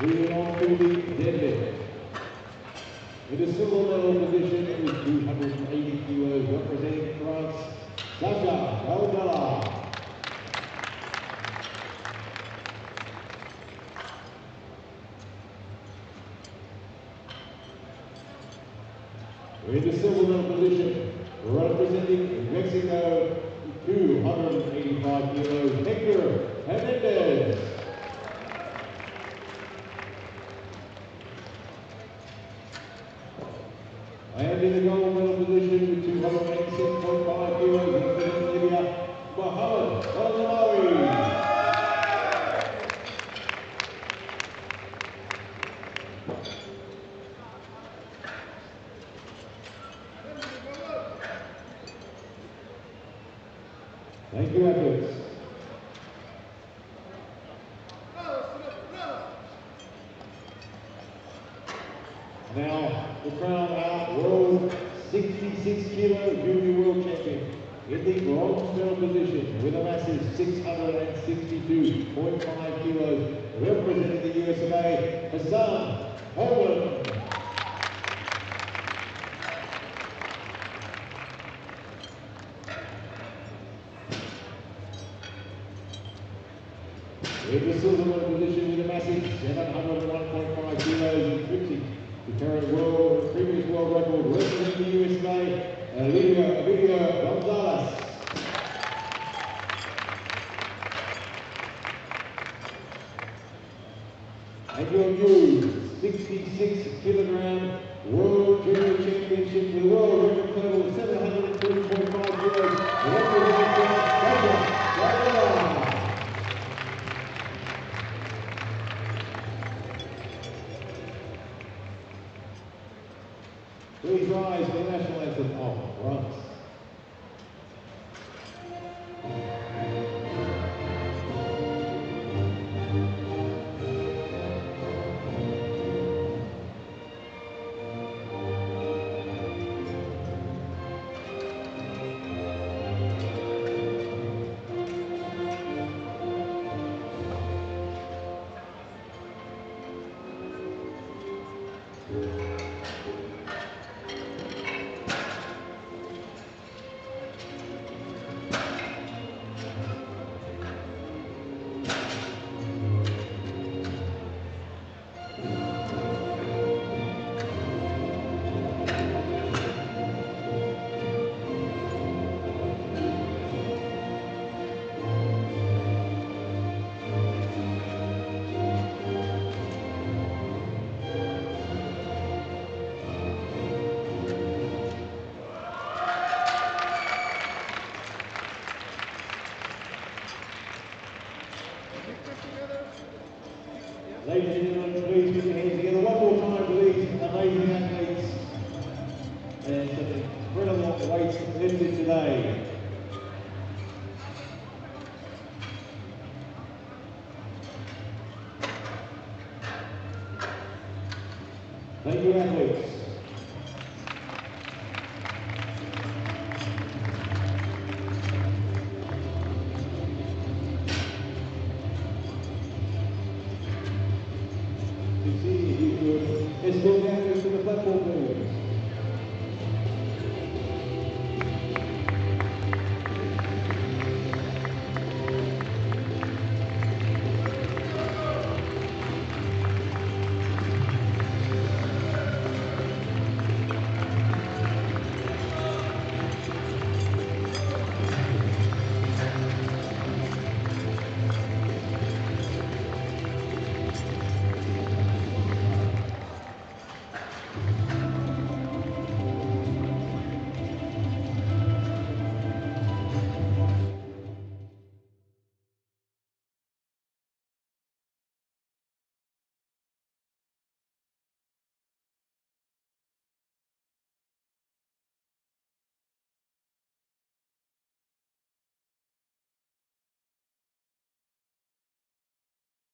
Moving on to the deadlift. In the silver medal position with 280 kilos, representing France, Sasha Galbella. In the silver medal position, representing Mexico, 285 kilos, Hector Hernandez. And in the gold medal position with 286.5 kilos, representing Libya, Mohamed Al-Zamawi. Thank you, athletes. Now, the crown our world 66 kilo junior world champion in the bronze medal position with a massive 662.5 kilos, representing the USA, Hassan Holman. In the silver medal position with a massive 701.5 kilos in fifty, the current previous world record, representing the USA, Emilio Gonzalez. And your new 66 kilogram World Junior Championship with a world record total of 730.5 kilos, representing Sasha Galbella. Please rise for the national anthem of France. Ladies and gentlemen, please put your hands together one more time for these amazing athletes. And some incredible weights lifted today. Thank you, athletes. If you could escort